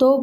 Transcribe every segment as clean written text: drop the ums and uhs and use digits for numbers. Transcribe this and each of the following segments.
2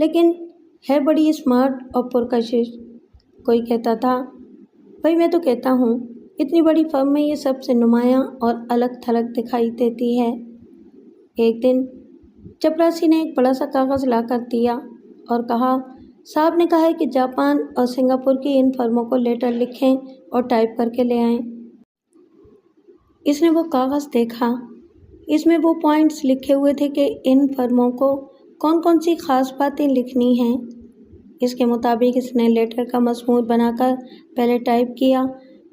لیکن ہے بڑی اسمارٹ اور پرکشش۔ کوئی کہتا تھا، بھائی میں تو کہتا ہوں اتنی بڑی فرم میں یہ سب سے نمایاں اور الگ تھلگ دکھائی دیتی ہے۔ ایک دن چپراسی نے ایک بڑا سا کاغذ لا کر دیا اور کہا، صاحب نے کہا ہے کہ جاپان اور سنگاپور کی ان فرموں کو لیٹر لکھیں اور ٹائپ کر کے لے آئیں۔ اس نے وہ کاغذ دیکھا۔ اس میں وہ پوائنٹس لکھے ہوئے تھے کہ ان فرموں کو کون کون سی خاص باتیں لکھنی ہیں۔ اس کے مطابق اس نے لیٹر کا مضمون بنا کر پہلے ٹائپ کیا،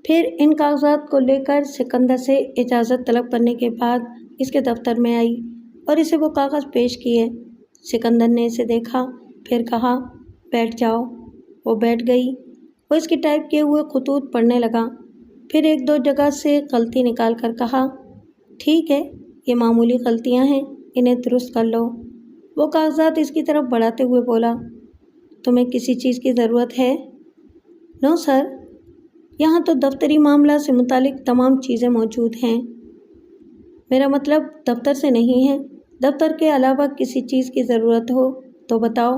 پھر ان کاغذات کو لے کر سکندر سے اجازت طلب کرنے کے بعد اس کے دفتر میں آئی اور اسے وہ کاغذ پیش کیے۔ سکندر نے اسے دیکھا، پھر کہا، بیٹھ جاؤ۔ وہ بیٹھ گئی۔ وہ اس کے ٹائپ کیے ہوئے خطوط پڑھنے لگا، پھر ایک دو جگہ سے غلطی نکال کر کہا، ٹھیک ہے، یہ معمولی غلطیاں ہیں، انہیں درست کر لو۔ وہ کاغذات اس کی طرف بڑھاتے ہوئے بولا، تمہیں کسی چیز کی ضرورت ہے؟ نو سر، یہاں تو دفتری معاملات سے متعلق تمام چیزیں موجود ہیں۔ میرا مطلب دفتر سے نہیں ہے، دفتر کے علاوہ کسی چیز کی ضرورت ہو تو بتاؤ۔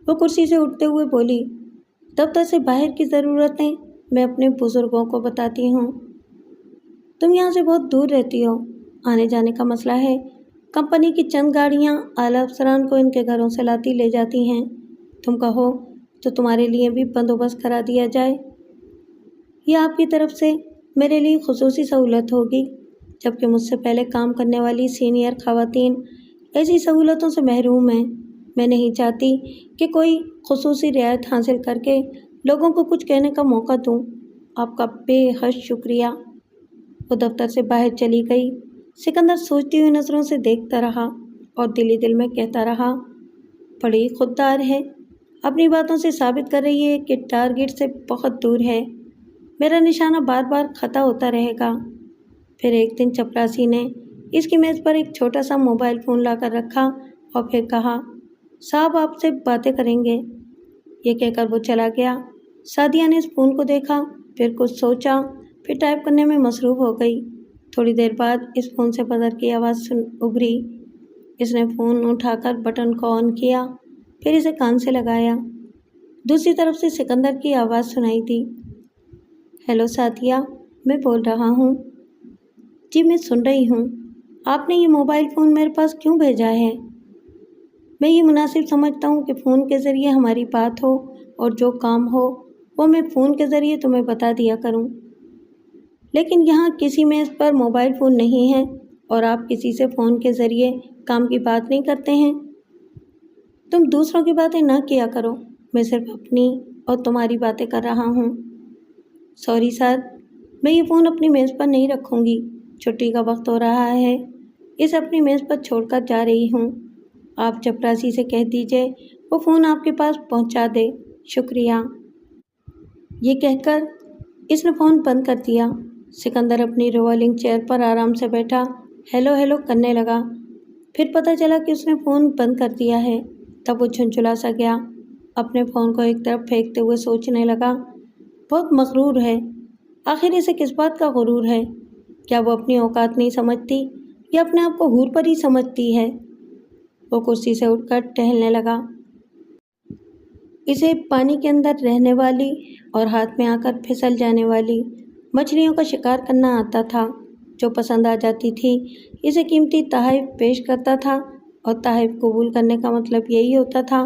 وہ کرسی سے اٹھتے ہوئے بولی، دفتر سے باہر کی ضرورتیں میں اپنے بزرگوں کو بتاتی ہوں۔ تم یہاں سے بہت دور رہتی ہو، آنے جانے کا مسئلہ ہے۔ کمپنی کی چند گاڑیاں اعلیٰ افسران کو ان کے گھروں سے لاتی لے جاتی ہیں۔ تم کہو تو تمہارے لیے بھی بندوبست کرا دیا جائے۔ یہ آپ کی طرف سے میرے لیے خصوصی سہولت ہوگی، جبکہ مجھ سے پہلے کام کرنے والی سینئر خواتین ایسی سہولتوں سے محروم ہیں۔ میں نہیں چاہتی کہ کوئی خصوصی رعایت حاصل کر کے لوگوں کو کچھ کہنے کا موقع دوں۔ آپ کا بے حد شکریہ۔ وہ دفتر سے باہر چلی گئی۔ سکندر سوچتی ہوئی نظروں سے دیکھتا رہا اور دل ہی دل میں کہتا رہا، بڑی خوددار ہے، اپنی باتوں سے ثابت کر رہی ہے کہ ٹارگٹ سے بہت دور ہے۔ میرا نشانہ بار بار خطا ہوتا رہے گا۔ پھر ایک دن چپراسی نے اس کی میز پر ایک چھوٹا سا موبائل فون لا کر رکھا اور پھر کہا، صاحب آپ سے باتیں کریں گے۔ یہ کہہ کر وہ چلا گیا۔ سعدیہ نے اس فون کو دیکھا، پھر کچھ سوچا، پھر ٹائپ کرنے میں مصروف ہو گئی۔ تھوڑی دیر بعد اس فون سے بزر کی آواز ابھری۔ اس نے فون اٹھا کر بٹن کو آن کیا، پھر اسے کان سے لگایا۔ دوسری طرف سے سکندر کی آواز سنائی دی، ہیلو سعدیہ، میں بول رہا ہوں۔ جی میں سن رہی ہوں۔ آپ نے یہ موبائل فون میرے پاس کیوں بھیجا ہے؟ میں یہ مناسب سمجھتا ہوں کہ فون کے ذریعے ہماری بات ہو اور جو کام ہو وہ میں فون کے ذریعے تمہیں بتا دیا کروں۔ لیکن یہاں کسی میز پر موبائل فون نہیں ہے اور آپ کسی سے فون کے ذریعے کام کی بات نہیں کرتے ہیں۔ تم دوسروں کی باتیں نہ کیا کرو، میں صرف اپنی اور تمہاری باتیں کر رہا ہوں۔ سوری سر، میں یہ فون اپنی میز پر نہیں رکھوں گی، چھٹی کا وقت ہو رہا ہے، اسے اپنی میز پر چھوڑ کر جا رہی ہوں۔ آپ چپراسی سے کہہ دیجئے وہ فون آپ کے پاس پہنچا دے، شکریہ۔ یہ کہہ کر اس نے فون بند کر دیا۔ سکندر اپنی ریولنگ چیئر پر آرام سے بیٹھا ہیلو ہیلو کرنے لگا۔ پھر پتہ چلا کہ اس نے فون بند کر دیا ہے۔ تب وہ جھنجھلا سا گیا، اپنے فون کو ایک طرف پھینکتے ہوئے سوچنے لگا، بہت مغرور ہے۔ آخر اسے کس بات کا غرور ہے؟ کیا وہ اپنی اوقات نہیں سمجھتی یا اپنے آپ کو حور پری سمجھتی ہے؟ وہ کرسی سے اٹھ کر ٹہلنے لگا۔ اسے پانی کے اندر رہنے والی اور ہاتھ میں آ کر پھسل جانے والی مچھلیوں کا شکار کرنا آتا تھا، جو پسند آ جاتی تھی اسے قیمتی تحائف پیش کرتا تھا، اور تحائف قبول کرنے کا مطلب یہی ہوتا تھا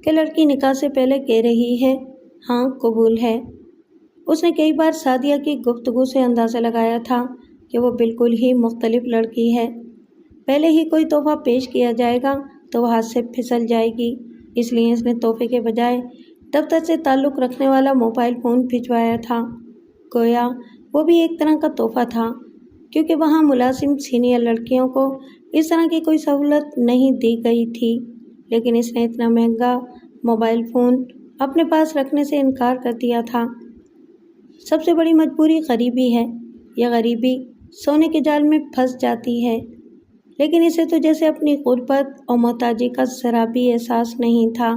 کہ لڑکی نکاح سے پہلے کہہ رہی ہے، ہاں قبول ہے۔ اس نے کئی بار سعدیہ کی گفتگو سے اندازہ لگایا تھا کہ وہ بالکل ہی مختلف لڑکی ہے۔ پہلے ہی کوئی تحفہ پیش کیا جائے گا تو وہ ہاتھ سے پھسل جائے گی، اس لیے اس نے تحفے کے بجائے دفتر سے تعلق رکھنے والا موبائل فون بھجوایا تھا۔ گویا وہ بھی ایک طرح کا تحفہ تھا، کیونکہ وہاں ملازم سینئر لڑکیوں کو اس طرح کی کوئی سہولت نہیں دی گئی تھی، لیکن اس نے اتنا مہنگا موبائل فون اپنے پاس رکھنے سے انکار کر دیا تھا۔ سب سے بڑی مجبوری غریبی ہے۔ یہ غریبی سونے کے جال میں پھنس جاتی ہے، لیکن اسے تو جیسے اپنی غربت اور محتاجی کا ذرا بھی احساس نہیں تھا۔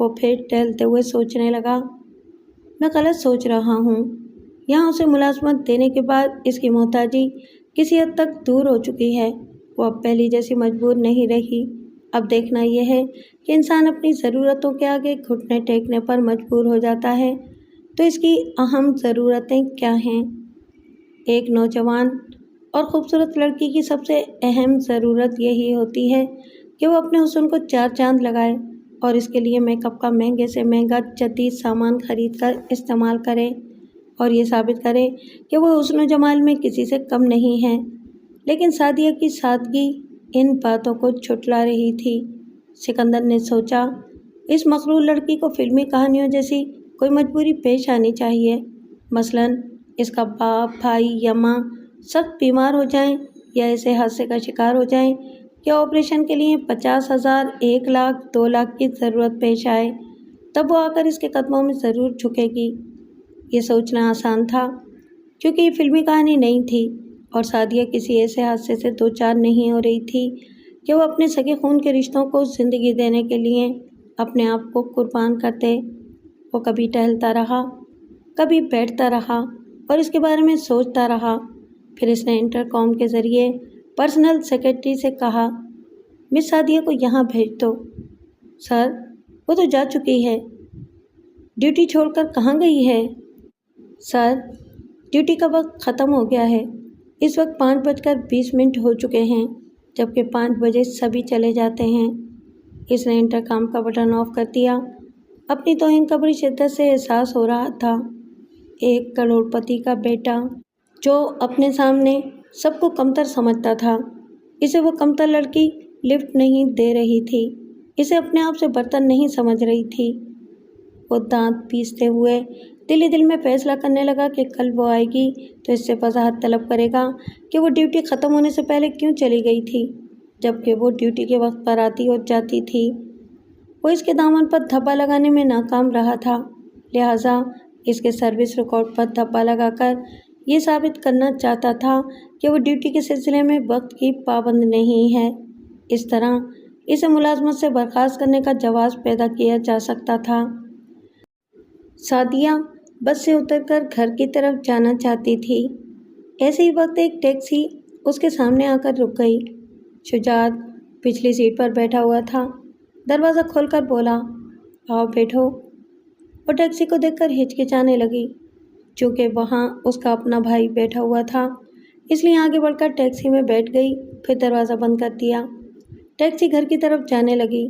وہ پھر ٹہلتے ہوئے سوچنے لگا، میں غلط سوچ رہا ہوں۔ یہاں اسے ملازمت دینے کے بعد اس کی محتاجی کسی حد تک دور ہو چکی ہے، وہ اب پہلی جیسی مجبور نہیں رہی۔ اب دیکھنا یہ ہے کہ انسان اپنی ضرورتوں کے آگے گھٹنے ٹیکنے پر مجبور ہو جاتا ہے تو اس کی اہم ضرورتیں کیا ہیں؟ ایک نوجوان اور خوبصورت لڑکی کی سب سے اہم ضرورت یہی ہوتی ہے کہ وہ اپنے حسن کو چار چاند لگائے اور اس کے لیے میک اپ کا مہنگے سے مہنگا جدید سامان خرید کر استعمال کرے اور یہ ثابت کرے کہ وہ حسن و جمال میں کسی سے کم نہیں ہے۔ لیکن سعدیہ کی سادگی ان باتوں کو جھٹلا رہی تھی۔ سکندر نے سوچا، اس مغرور لڑکی کو فلمی کہانیوں جیسی کوئی مجبوری پیش آنی چاہیے، مثلاً اس کا باپ، بھائی یا ماں سخت بیمار ہو جائیں یا ایسے حادثے کا شکار ہو جائیں کہ آپریشن کے لیے 50,000، 1 لاکھ، 2 لاکھ کی ضرورت پیش آئے، تب وہ آ کر اس کے قدموں میں ضرور جھکے گی۔ یہ سوچنا آسان تھا کیونکہ یہ فلمی کہانی نہیں تھی اور سعدیہ کسی ایسے حادثے سے دوچار نہیں ہو رہی تھی کہ وہ اپنے سگے خون کے رشتوں کو زندگی دینے کے لیے اپنے آپ کو قربان کر دے۔ وہ کبھی ٹہلتا رہا، کبھی بیٹھتا رہا اور اس کے بارے میں سوچتا رہا۔ پھر اس نے انٹر کام کے ذریعے پرسنل سیکرٹری سے کہا، مس سعدیہ کو یہاں بھیج دو۔ سر، وہ تو جا چکی ہے۔ ڈیوٹی چھوڑ کر کہاں گئی ہے؟ سر، ڈیوٹی کا وقت ختم ہو گیا ہے۔ اس وقت 5:20 ہو چکے ہیں، جبکہ 5 بجے سبھی چلے جاتے ہیں۔ اس نے انٹر کام کا بٹن آف کر دیا۔ اپنی توہین کا بڑی شدت سے احساس ہو رہا تھا۔ ایک کروڑ پتی کا بیٹا جو اپنے سامنے سب کو کمتر سمجھتا تھا، اسے وہ کمتر لڑکی لفٹ نہیں دے رہی تھی، اسے اپنے آپ سے برتن نہیں سمجھ رہی تھی۔ وہ دانت پیستے ہوئے دل ہی دل میں فیصلہ کرنے لگا کہ کل وہ آئے گی تو اس سے وضاحت طلب کرے گا کہ وہ ڈیوٹی ختم ہونے سے پہلے کیوں چلی گئی تھی، جبکہ وہ ڈیوٹی کے وقت پر آتی اور جاتی تھی۔ وہ اس کے دامن پر دھبا لگانے میں ناکام رہا تھا، لہٰذا اس کے سروس ریکارڈ پر دھبا لگا کر یہ ثابت کرنا چاہتا تھا کہ وہ ڈیوٹی کے سلسلے میں وقت کی پابند نہیں ہے۔ اس طرح اسے ملازمت سے برخاست کرنے کا جواز پیدا کیا جا سکتا تھا۔ سعدیہ بس سے اتر کر گھر کی طرف جانا چاہتی تھی۔ ایسے ہی وقت ایک ٹیکسی اس کے سامنے آ کر رک گئی۔ شجاعت پچھلی سیٹ پر بیٹھا ہوا تھا۔ دروازہ کھول کر بولا، آؤ بیٹھو۔ وہ ٹیکسی کو دیکھ کر ہچکچانے لگی۔ چونکہ وہاں اس کا اپنا بھائی بیٹھا ہوا تھا، اس لیے آگے بڑھ کر ٹیکسی میں بیٹھ گئی، پھر دروازہ بند کر دیا۔ ٹیکسی گھر کی طرف جانے لگی۔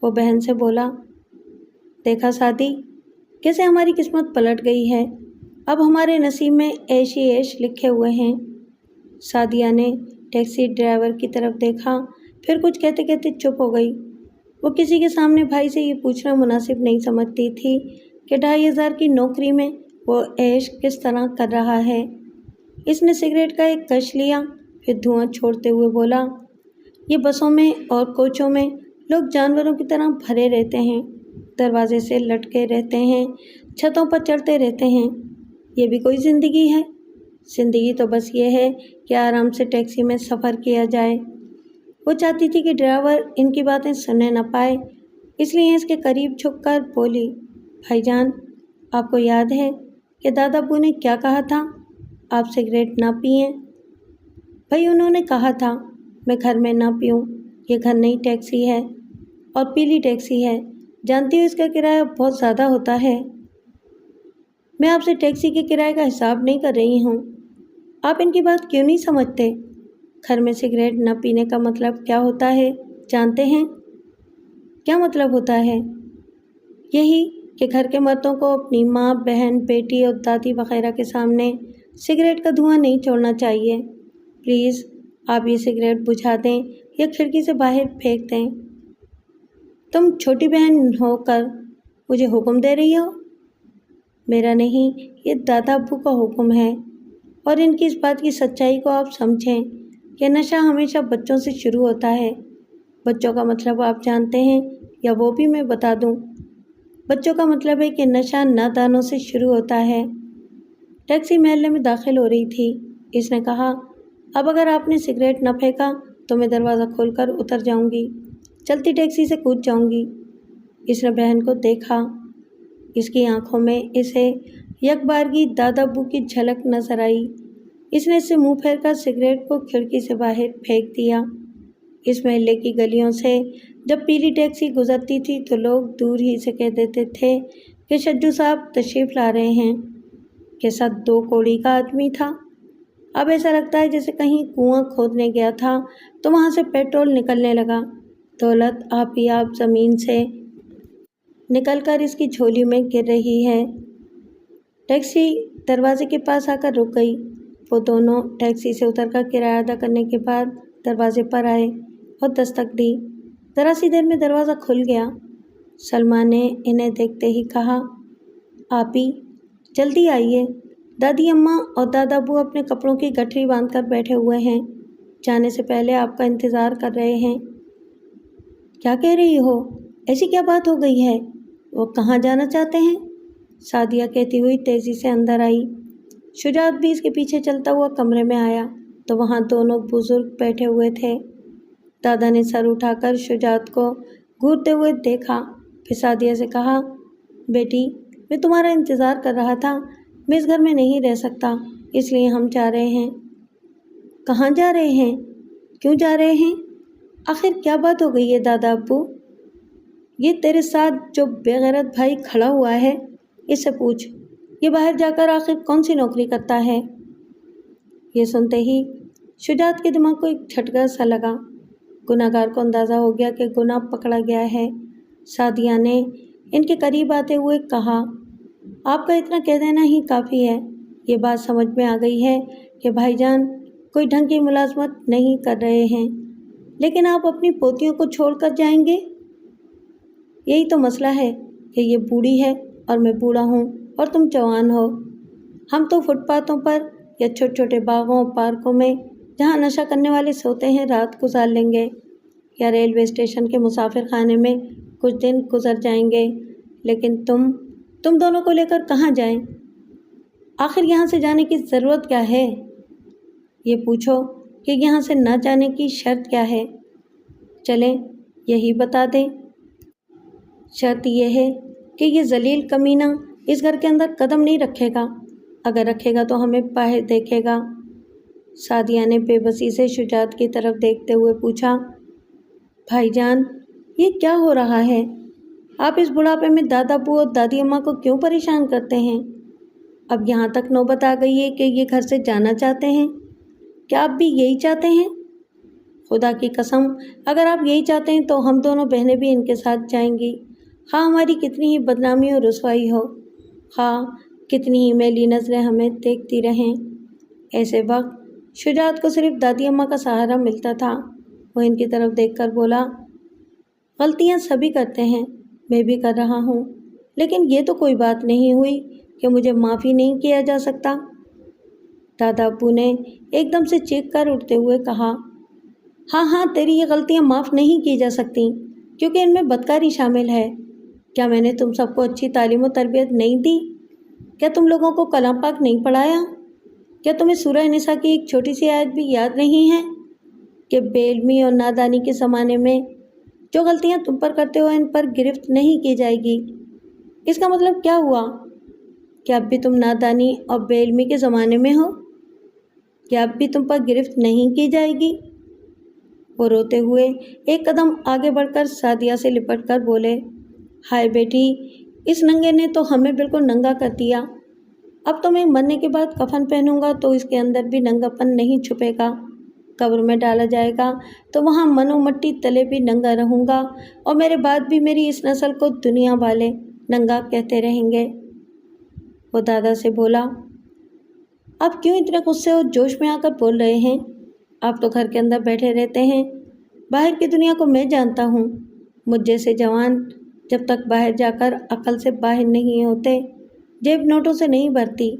وہ بہن سے بولا، دیکھا سعدی، کیسے ہماری قسمت پلٹ گئی ہے، اب ہمارے نصیب میں عیش ہی عیش لکھے ہوئے ہیں۔ سعدیہ نے ٹیکسی ڈرائیور کی طرف دیکھا، پھر کچھ کہتے کہتے چپ ہو گئی۔ وہ کسی کے سامنے بھائی سے یہ پوچھنا مناسب نہیں سمجھتی تھی کہ 2,500 کی نوکری میں وہ عیش کس طرح کر رہا ہے۔ اس نے سگریٹ کا ایک کش لیا، پھر دھواں چھوڑتے ہوئے بولا، یہ بسوں میں اور کوچوں میں لوگ جانوروں کی طرح بھرے رہتے ہیں، دروازے سے لٹکے رہتے ہیں، چھتوں پر چڑھتے رہتے ہیں۔ یہ بھی کوئی زندگی ہے؟ زندگی تو بس یہ ہے کہ آرام سے ٹیکسی میں سفر کیا جائے۔ وہ چاہتی تھی کہ ڈرائیور ان کی باتیں سننے نہ پائے، اس لیے اس کے قریب جھک کر بولی، بھائی جان، آپ کو یاد ہے کہ دادا ابو نے کیا کہا تھا؟ آپ سگریٹ نہ پئیں۔ بھائی، انہوں نے کہا تھا میں گھر میں نہ پیوں۔ یہ گھر نہیں ٹیکسی ہے، اور پیلی ٹیکسی ہے، جانتی ہوں اس کا کرایہ بہت زیادہ ہوتا ہے۔ میں آپ سے ٹیکسی کے کرائے کا حساب نہیں کر رہی ہوں، آپ ان کی بات کیوں نہیں سمجھتے؟ گھر میں سگریٹ نہ پینے کا مطلب کیا ہوتا ہے جانتے ہیں؟ کیا مطلب ہوتا ہے؟ یہی کہ گھر کے مردوں کو اپنی ماں، بہن، بیٹی اور دادی وغیرہ کے سامنے سگریٹ کا دھواں نہیں چھوڑنا چاہیے۔ پلیز آپ یہ سگریٹ بجھا دیں یا کھڑکی سے باہر پھینک دیں۔ تم چھوٹی بہن ہو کر مجھے حکم دے رہی ہو؟ میرا نہیں، یہ دادا ابو کا حکم ہے، اور ان کی اس بات کی سچائی کو آپ سمجھیں کہ نشہ ہمیشہ بچوں سے شروع ہوتا ہے۔ بچوں کا مطلب آپ جانتے ہیں یا وہ بھی میں بتا دوں؟ بچوں کا مطلب ہے کہ نشہ نادانوں سے شروع ہوتا ہے۔ ٹیکسی محلے میں داخل ہو رہی تھی۔ اس نے کہا، اب اگر آپ نے سگریٹ نہ پھینکا تو میں دروازہ کھول کر اتر جاؤں گی، چلتی ٹیکسی سے کود جاؤں گی۔ اس نے بہن کو دیکھا۔ اس کی آنکھوں میں اسے یک بارگی دادا ابو کی جھلک نظر آئی۔ اس نے اس سے منہ پھیر کر سگریٹ کو کھڑکی سے باہر پھینک دیا۔ اس محلے کی گلیوں سے جب پیلی ٹیکسی گزرتی تھی تو لوگ دور ہی سے کہہ دیتے تھے کہ شجو صاحب تشریف لا رہے ہیں، کے ساتھ 2 کوڑی کا آدمی تھا۔ اب ایسا لگتا ہے جیسے کہیں کنواں کھودنے گیا تھا تو وہاں سے پیٹرول نکلنے لگا۔ دولت آپ ہی آپ زمین سے نکل کر اس کی جھولی میں گر رہی ہے۔ ٹیکسی دروازے کے پاس آ کر رک گئی۔ وہ دونوں ٹیکسی سے اتر کر کرایہ ادا کرنے کے بعد دروازے پر آئے اور دستک دی۔ ذرا سی دیر میں دروازہ کھل گیا۔ سلمیٰ نے انہیں دیکھتے ہی کہا، آپی جلدی آئیے، دادی اماں اور دادا ابو اپنے کپڑوں کی گٹھری باندھ کر بیٹھے ہوئے ہیں، جانے سے پہلے آپ کا انتظار کر رہے ہیں۔ کیا کہہ رہی ہو؟ ایسی کیا بات ہو گئی ہے؟ وہ کہاں جانا چاہتے ہیں؟ سعدیہ کہتی ہوئی تیزی سے اندر آئی۔ شجاعت بھی اس کے پیچھے چلتا ہوا کمرے میں آیا تو وہاں دونوں بزرگ بیٹھے ہوئے تھے۔ دادا نے سر اٹھا کر شجاعت کو گھورتے ہوئے دیکھا، پھر سعدیہ سے کہا، بیٹی میں تمہارا انتظار کر رہا تھا، میں اس گھر میں نہیں رہ سکتا، اس لیے ہم جا رہے ہیں۔ کہاں جا رہے ہیں؟ کیوں جا رہے ہیں؟ آخر کیا بات ہو گئی ہے دادا ابو؟ یہ تیرے ساتھ جو بے غیرت بھائی کھڑا ہوا ہے اس سے پوچھ، یہ باہر جا کر آخر کون سی نوکری کرتا ہے؟ یہ سنتے ہی شجاعت کے دماغ کو ایک جھٹکا سا لگا۔ گناہ گار کو اندازہ ہو گیا کہ گناہ پکڑا گیا ہے۔ سعدیہ نے ان کے قریب آتے ہوئے کہا، آپ کا اتنا کہہ دینا ہی کافی ہے۔ یہ بات سمجھ میں آ گئی ہے کہ بھائی جان کوئی ڈھنگ کی ملازمت نہیں کر رہے ہیں، لیکن آپ اپنی پوتیوں کو چھوڑ کر جائیں گے؟ یہی تو مسئلہ ہے کہ یہ بوڑھی ہے اور میں بوڑھا ہوں اور تم جوان ہو۔ ہم تو فٹ پاتھوں پر یا چھوٹے چھوٹے باغوں اور پارکوں میں جہاں نشہ کرنے والے سوتے ہیں رات گزار لیں گے، یا ریلوے اسٹیشن کے مسافر خانے میں کچھ دن گزر جائیں گے، لیکن تم دونوں کو لے کر کہاں جائیں؟ آخر یہاں سے جانے کی ضرورت کیا ہے؟ یہ پوچھو کہ یہاں سے نہ جانے کی شرط کیا ہے؟ چلیں یہی بتا دیں۔ شرط یہ ہے کہ یہ ذلیل کمینہ اس گھر کے اندر قدم نہیں رکھے گا، اگر رکھے گا تو ہمیں باہر دیکھے گا۔ سعدیہ نے بے بسی سے شجاعت کی طرف دیکھتے ہوئے پوچھا، بھائی جان یہ کیا ہو رہا ہے؟ آپ اس بڑھاپے میں دادا ابو اور دادی اماں کو کیوں پریشان کرتے ہیں؟ اب یہاں تک نوبت آ گئی ہے کہ یہ گھر سے جانا چاہتے ہیں۔ کیا آپ بھی یہی چاہتے ہیں؟ خدا کی قسم اگر آپ یہی چاہتے ہیں تو ہم دونوں بہنیں بھی ان کے ساتھ جائیں گی، خواہ ہماری کتنی ہی بدنامی اور رسوائی ہو، خواہ کتنی ہی میلی نظریں ہمیں دیکھتی رہیں۔ ایسے وقت شجاعت کو صرف دادی اماں کا سہارا ملتا تھا۔ وہ ان کی طرف دیکھ کر بولا، غلطیاں سبھی کرتے ہیں، میں بھی کر رہا ہوں، لیکن یہ تو کوئی بات نہیں ہوئی کہ مجھے معافی نہیں کیا جا سکتا۔ دادا ابو نے ایک دم سے چیخ کر اٹھتے ہوئے کہا، ہاں تیری یہ غلطیاں معاف نہیں کی جا سکتی کیونکہ ان میں بدکاری شامل ہے۔ کیا میں نے تم سب کو اچھی تعلیم و تربیت نہیں دی؟ کیا تم لوگوں کو کلام پاک نہیں پڑھایا؟ کیا تمہیں سورہ نساء کی ایک چھوٹی سی آیت بھی یاد نہیں ہے کہ بے علمی اور نادانی کے زمانے میں جو غلطیاں تم پر کرتے ہو ان پر گرفت نہیں کی جائے گی؟ اس کا مطلب کیا ہوا؟ کیا اب بھی تم نادانی اور بے علمی کے زمانے میں ہو؟ کیا اب بھی تم پر گرفت نہیں کی جائے گی؟ وہ روتے ہوئے ایک قدم آگے بڑھ کر سعدیہ سے لپٹ کر بولے، ہائے بیٹی، اس ننگے نے تو ہمیں بالکل ننگا کر دیا۔ اب تو میں مرنے کے بعد کفن پہنوں گا تو اس کے اندر بھی ننگا پن نہیں چھپے گا۔ قبر میں ڈالا جائے گا تو وہاں من و مٹی تلے بھی ننگا رہوں گا، اور میرے بعد بھی میری اس نسل کو دنیا والے ننگا کہتے رہیں گے۔ وہ دادا سے بولا، آپ کیوں اتنے غصے اور جوش میں آ کر بول رہے ہیں؟ آپ تو گھر کے اندر بیٹھے رہتے ہیں، باہر کی دنیا کو میں جانتا ہوں۔ مجھ جیسے جوان جب تک باہر جا کر عقل سے باہر نہیں ہوتے جیب نوٹوں سے نہیں بھرتی۔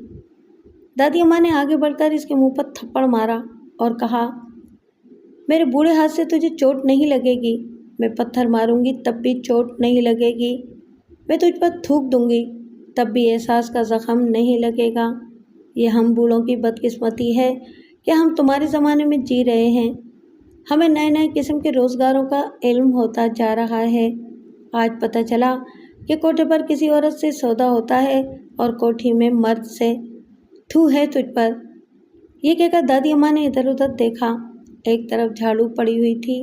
دادی اماں نے آگے بڑھ کر اس کے منہ پر تھپڑ مارا اور کہا، میرے بوڑھے ہاتھ سے تجھے چوٹ نہیں لگے گی، میں پتھر ماروں گی تب بھی چوٹ نہیں لگے گی، میں تجھ پر تھوک دوں گی تب بھی احساس کا زخم نہیں لگے گا۔ یہ ہم بوڑھوں کی بدقسمتی ہے کہ ہم تمہارے زمانے میں جی رہے ہیں۔ ہمیں نئے نئے قسم کے روزگاروں کا علم ہوتا جا رہا ہے۔ آج پتہ چلا کہ کوٹھے پر کسی عورت سے سودا ہوتا ہے اور کوٹھی میں مرد سے۔ تھو ہے تجھ پر۔ یہ کہہ کر دادی اماں نے ادھر ادھر دیکھا۔ ایک طرف جھاڑو پڑی ہوئی تھی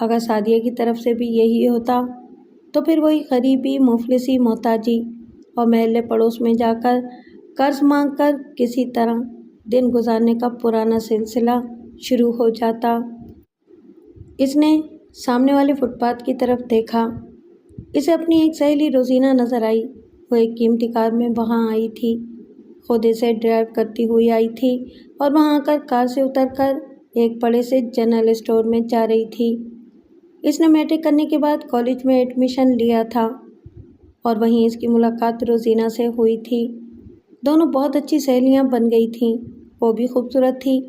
اگر سعدیہ کی طرف سے بھی یہی ہوتا تو پھر وہی غریبی، مفلسی، محتاجی اور محلے پڑوس میں جا کر قرض مانگ کر کسی طرح دن گزارنے کا پرانا سلسلہ شروع ہو جاتا۔ اس نے سامنے والے فٹ پاتھ کی طرف دیکھا۔ اسے اپنی ایک سہیلی روزینہ نظر آئی۔ وہ ایک قیمتی کار میں وہاں آئی تھی، خود اسے ڈرائیو کرتی ہوئی آئی تھی اور وہاں آ کر کار سے اتر کر ایک بڑے سے جنرل اسٹور میں جا رہی تھی۔ اس نے میٹرک کرنے کے بعد کالج میں ایڈمیشن لیا تھا اور وہیں اس کی ملاقات روزینہ سے ہوئی تھی۔ دونوں بہت اچھی سہیلیاں بن گئی تھیں۔ وہ بھی خوبصورت تھی،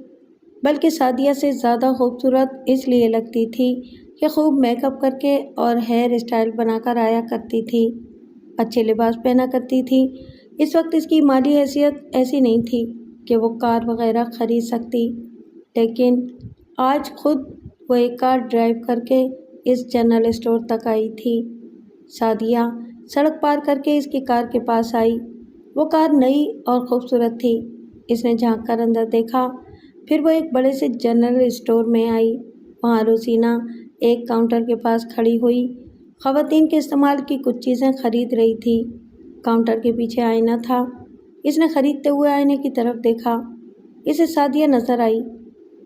بلکہ سعدیہ سے زیادہ خوبصورت اس لیے لگتی تھی کہ خوب میک اپ کر کے اور ہیئر اسٹائل بنا کر آیا کرتی تھی، اچھے لباس پہنا کرتی تھی۔ اس وقت اس کی مالی حیثیت ایسی نہیں تھی کہ وہ کار وغیرہ خرید سکتی، لیکن آج خود وہ ایک کار ڈرائیو کر کے اس جنرل اسٹور تک آئی تھی۔ سعدیہ سڑک پار کر کے اس کی کار کے پاس آئی۔ وہ کار نئی اور خوبصورت تھی۔ اس نے جھانک کر اندر دیکھا، پھر وہ ایک بڑے سے جنرل اسٹور میں آئی۔ وہاں روزینہ ایک کاؤنٹر کے پاس کھڑی ہوئی خواتین کے استعمال کی کچھ چیزیں خرید رہی تھی۔ کاؤنٹر کے پیچھے آئینہ تھا۔ اس نے خریدتے ہوئے آئینے کی طرف دیکھا۔ اسے سعدیہ نظر آئی۔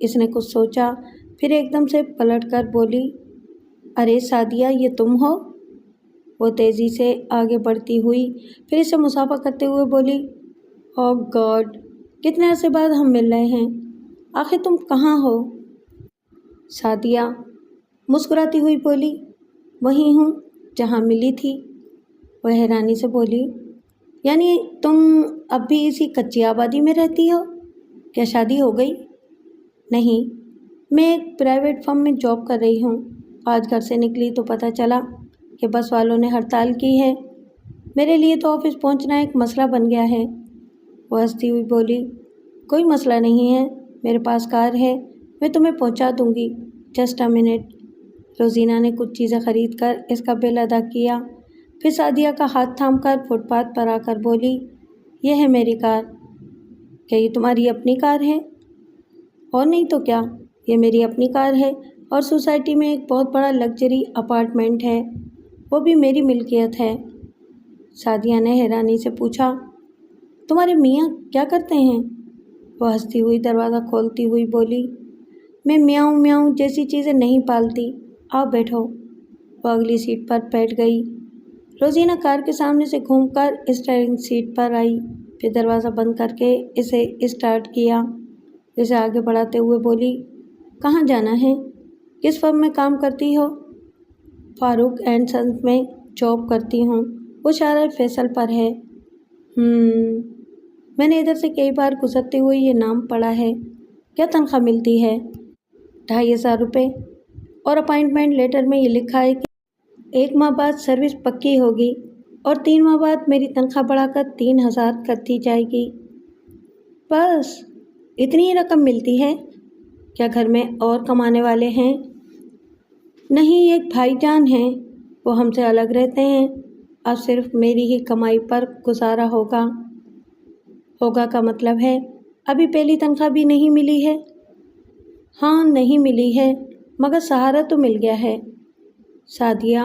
اس نے کچھ سوچا، پھر ایک دم سے پلٹ کر بولی، ارے سعدیہ، یہ تم ہو؟ وہ تیزی سے آگے بڑھتی ہوئی پھر اسے مصافحہ کرتے ہوئے بولی، او گاڈ، کتنے عرصے بعد ہم مل رہے ہیں، آخر تم کہاں ہو؟ سعدیہ مسکراتی ہوئی بولی، وہیں ہوں جہاں ملی تھی۔ وہ حیرانی سے بولی، یعنی تم اب بھی اسی کچی آبادی میں رہتی ہو؟ کیا شادی ہو گئی؟ نہیں، میں ایک پرائیویٹ فرم میں جاب کر رہی ہوں۔ آج گھر سے نکلی تو پتہ چلا کہ بس والوں نے ہڑتال کی ہے۔ میرے لیے تو آفس پہنچنا ایک مسئلہ بن گیا ہے۔ وہ ہنستی ہوئی بولی، کوئی مسئلہ نہیں ہے، میرے پاس کار ہے، میں تمہیں پہنچا دوں گی، جسٹ اے منٹ۔ روزینہ نے کچھ چیزیں خرید کر اس کا بل ادا کیا، پھر سعدیہ کا ہاتھ تھام کر فٹ پاتھ پر آ کر بولی، یہ ہے میری کار۔ کیا یہ تمہاری اپنی کار ہے؟ اور نہیں تو کیا، یہ میری اپنی کار ہے اور سوسائٹی میں ایک بہت بڑا لگژری اپارٹمنٹ ہے، وہ بھی میری ملکیت ہے۔ سعدیہ نے حیرانی سے پوچھا، تمہارے میاں کیا کرتے ہیں؟ وہ ہنستی ہوئی دروازہ کھولتی ہوئی بولی، میں میاؤں میاؤں جیسی چیزیں نہیں پالتی، آؤ بیٹھو۔ وہ اگلی سیٹ پر بیٹھ گئی۔ روزینہ کار کے سامنے سے گھوم کر اسٹیئرنگ سیٹ پر آئی، پھر دروازہ بند کر کے اسے اسٹارٹ کیا۔ اسے آگے بڑھاتے ہوئے بولی، کہاں جانا ہے؟ کس فرم میں کام کرتی ہو؟ فاروق اینڈ سنز میں جاب کرتی ہوں، وہ شارع فیصل پر ہے۔ میں نے ادھر سے کئی بار گزرتے ہوئے یہ نام پڑھا ہے۔ کیا تنخواہ ملتی ہے؟ 2500 روپے، اور اپائنٹمنٹ لیٹر میں یہ لکھا ہے کہ 1 ماہ بعد سروس پکی ہوگی اور 3 ماہ بعد میری تنخواہ بڑھا کر 3000 کر دی جائے گی۔ بس اتنی ہی رقم ملتی ہے؟ کیا گھر میں اور کمانے والے ہیں؟ نہیں، ایک بھائی جان ہیں، وہ ہم سے الگ رہتے ہیں، اب صرف میری ہی کمائی پر گزارا ہوگا۔ ہوگا کا مطلب ہے ابھی پہلی تنخواہ بھی نہیں ملی ہے؟ ہاں نہیں ملی ہے، مگر سہارا تو مل گیا ہے۔ سعدیہ،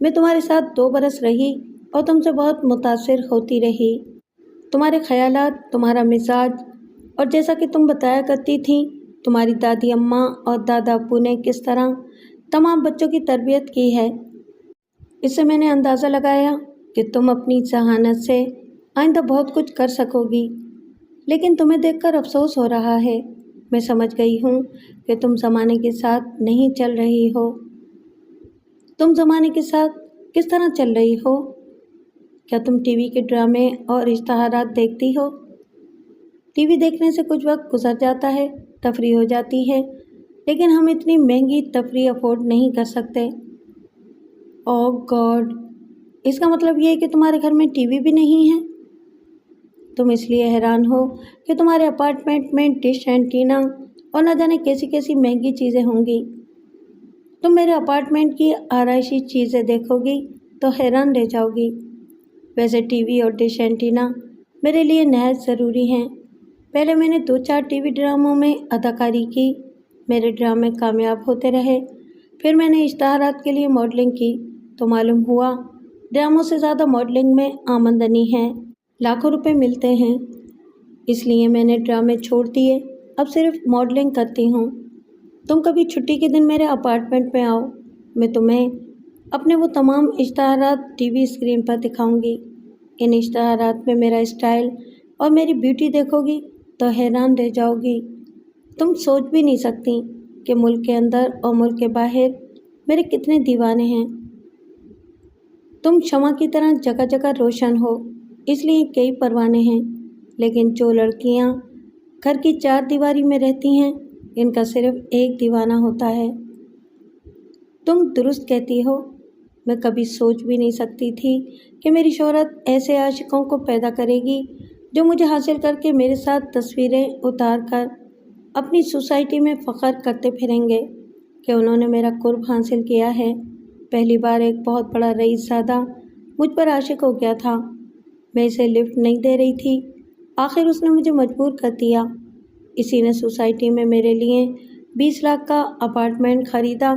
میں تمہارے ساتھ 2 برس رہی اور تم سے بہت متاثر ہوتی رہی۔ تمہارے خیالات، تمہارا مزاج، اور جیسا کہ تم بتایا کرتی تھیں تمہاری دادی اماں اور دادا ابو نے کس طرح تمام بچوں کی تربیت کی ہے، اس سے میں نے اندازہ لگایا کہ تم اپنی ذہانت سے آئندہ بہت کچھ کر سکو گی، لیکن تمہیں دیکھ کر افسوس ہو رہا ہے۔ میں سمجھ گئی ہوں کہ تم زمانے کے ساتھ نہیں چل رہی ہو۔ تم زمانے کے ساتھ کس طرح چل رہی ہو؟ کیا تم ٹی وی کے ڈرامے اور اشتہارات دیکھتی ہو؟ ٹی وی دیکھنے سے کچھ وقت گزر جاتا ہے، تفریح ہو جاتی ہے، لیکن ہم اتنی مہنگی تفریح افورڈ نہیں کر سکتے۔ اوہ گاڈ، اس کا مطلب یہ ہے کہ تمہارے گھر میں ٹی وی بھی نہیں ہے؟ تم اس لیے حیران ہو کہ تمہارے اپارٹمنٹ میں ڈش اینٹینا اور نہ جانے کیسی کیسی مہنگی چیزیں ہوں گی۔ تم میرے اپارٹمنٹ کی آرائشی چیزیں دیکھو گی تو حیران رہ جاؤ گی۔ ویسے ٹی وی اور ڈش اینٹینا میرے لیے نہایت ضروری ہیں۔ پہلے میں نے 2-4 ٹی وی ڈراموں میں اداکاری کی، میرے ڈرامے کامیاب ہوتے رہے، پھر میں نے اشتہارات کے لیے ماڈلنگ کی تو معلوم ہوا ڈراموں سے زیادہ ماڈلنگ میں آمدنی ہے، لاکھوں روپے ملتے ہیں۔ اس لیے میں نے ڈرامے چھوڑ دیے، اب صرف ماڈلنگ کرتی ہوں۔ تم کبھی چھٹی کے دن میرے اپارٹمنٹ میں آؤ، میں تمہیں اپنے وہ تمام اشتہارات ٹی وی اسکرین پر دکھاؤں گی۔ ان اشتہارات میں میرا اسٹائل اور میری بیوٹی دیکھو گی تو حیران رہ جاؤ گی۔ تم سوچ بھی نہیں سکتی کہ ملک کے اندر اور ملک کے باہر میرے کتنے دیوانے ہیں۔ تم شمع کی طرح جگہ جگہ روشن ہو، اس لیے کئی پروانے ہیں، لیکن جو لڑکیاں گھر کی چار دیواری میں رہتی ہیں ان کا صرف ایک دیوانہ ہوتا ہے۔ تم درست کہتی ہو، میں کبھی سوچ بھی نہیں سکتی تھی کہ میری شہرت ایسے عاشقوں کو پیدا کرے گی جو مجھے حاصل کر کے میرے ساتھ تصویریں اتار کر اپنی سوسائٹی میں فخر کرتے پھریں گے کہ انہوں نے میرا قرب حاصل کیا ہے۔ پہلی بار ایک بہت بڑا رئیس زادہ مجھ پر عاشق ہو گیا تھا۔ میں اسے لفٹ نہیں دے رہی تھی، آخر اس نے مجھے مجبور کر دیا۔ اسی نے سوسائٹی میں میرے لیے 20 لاکھ کا اپارٹمنٹ خریدا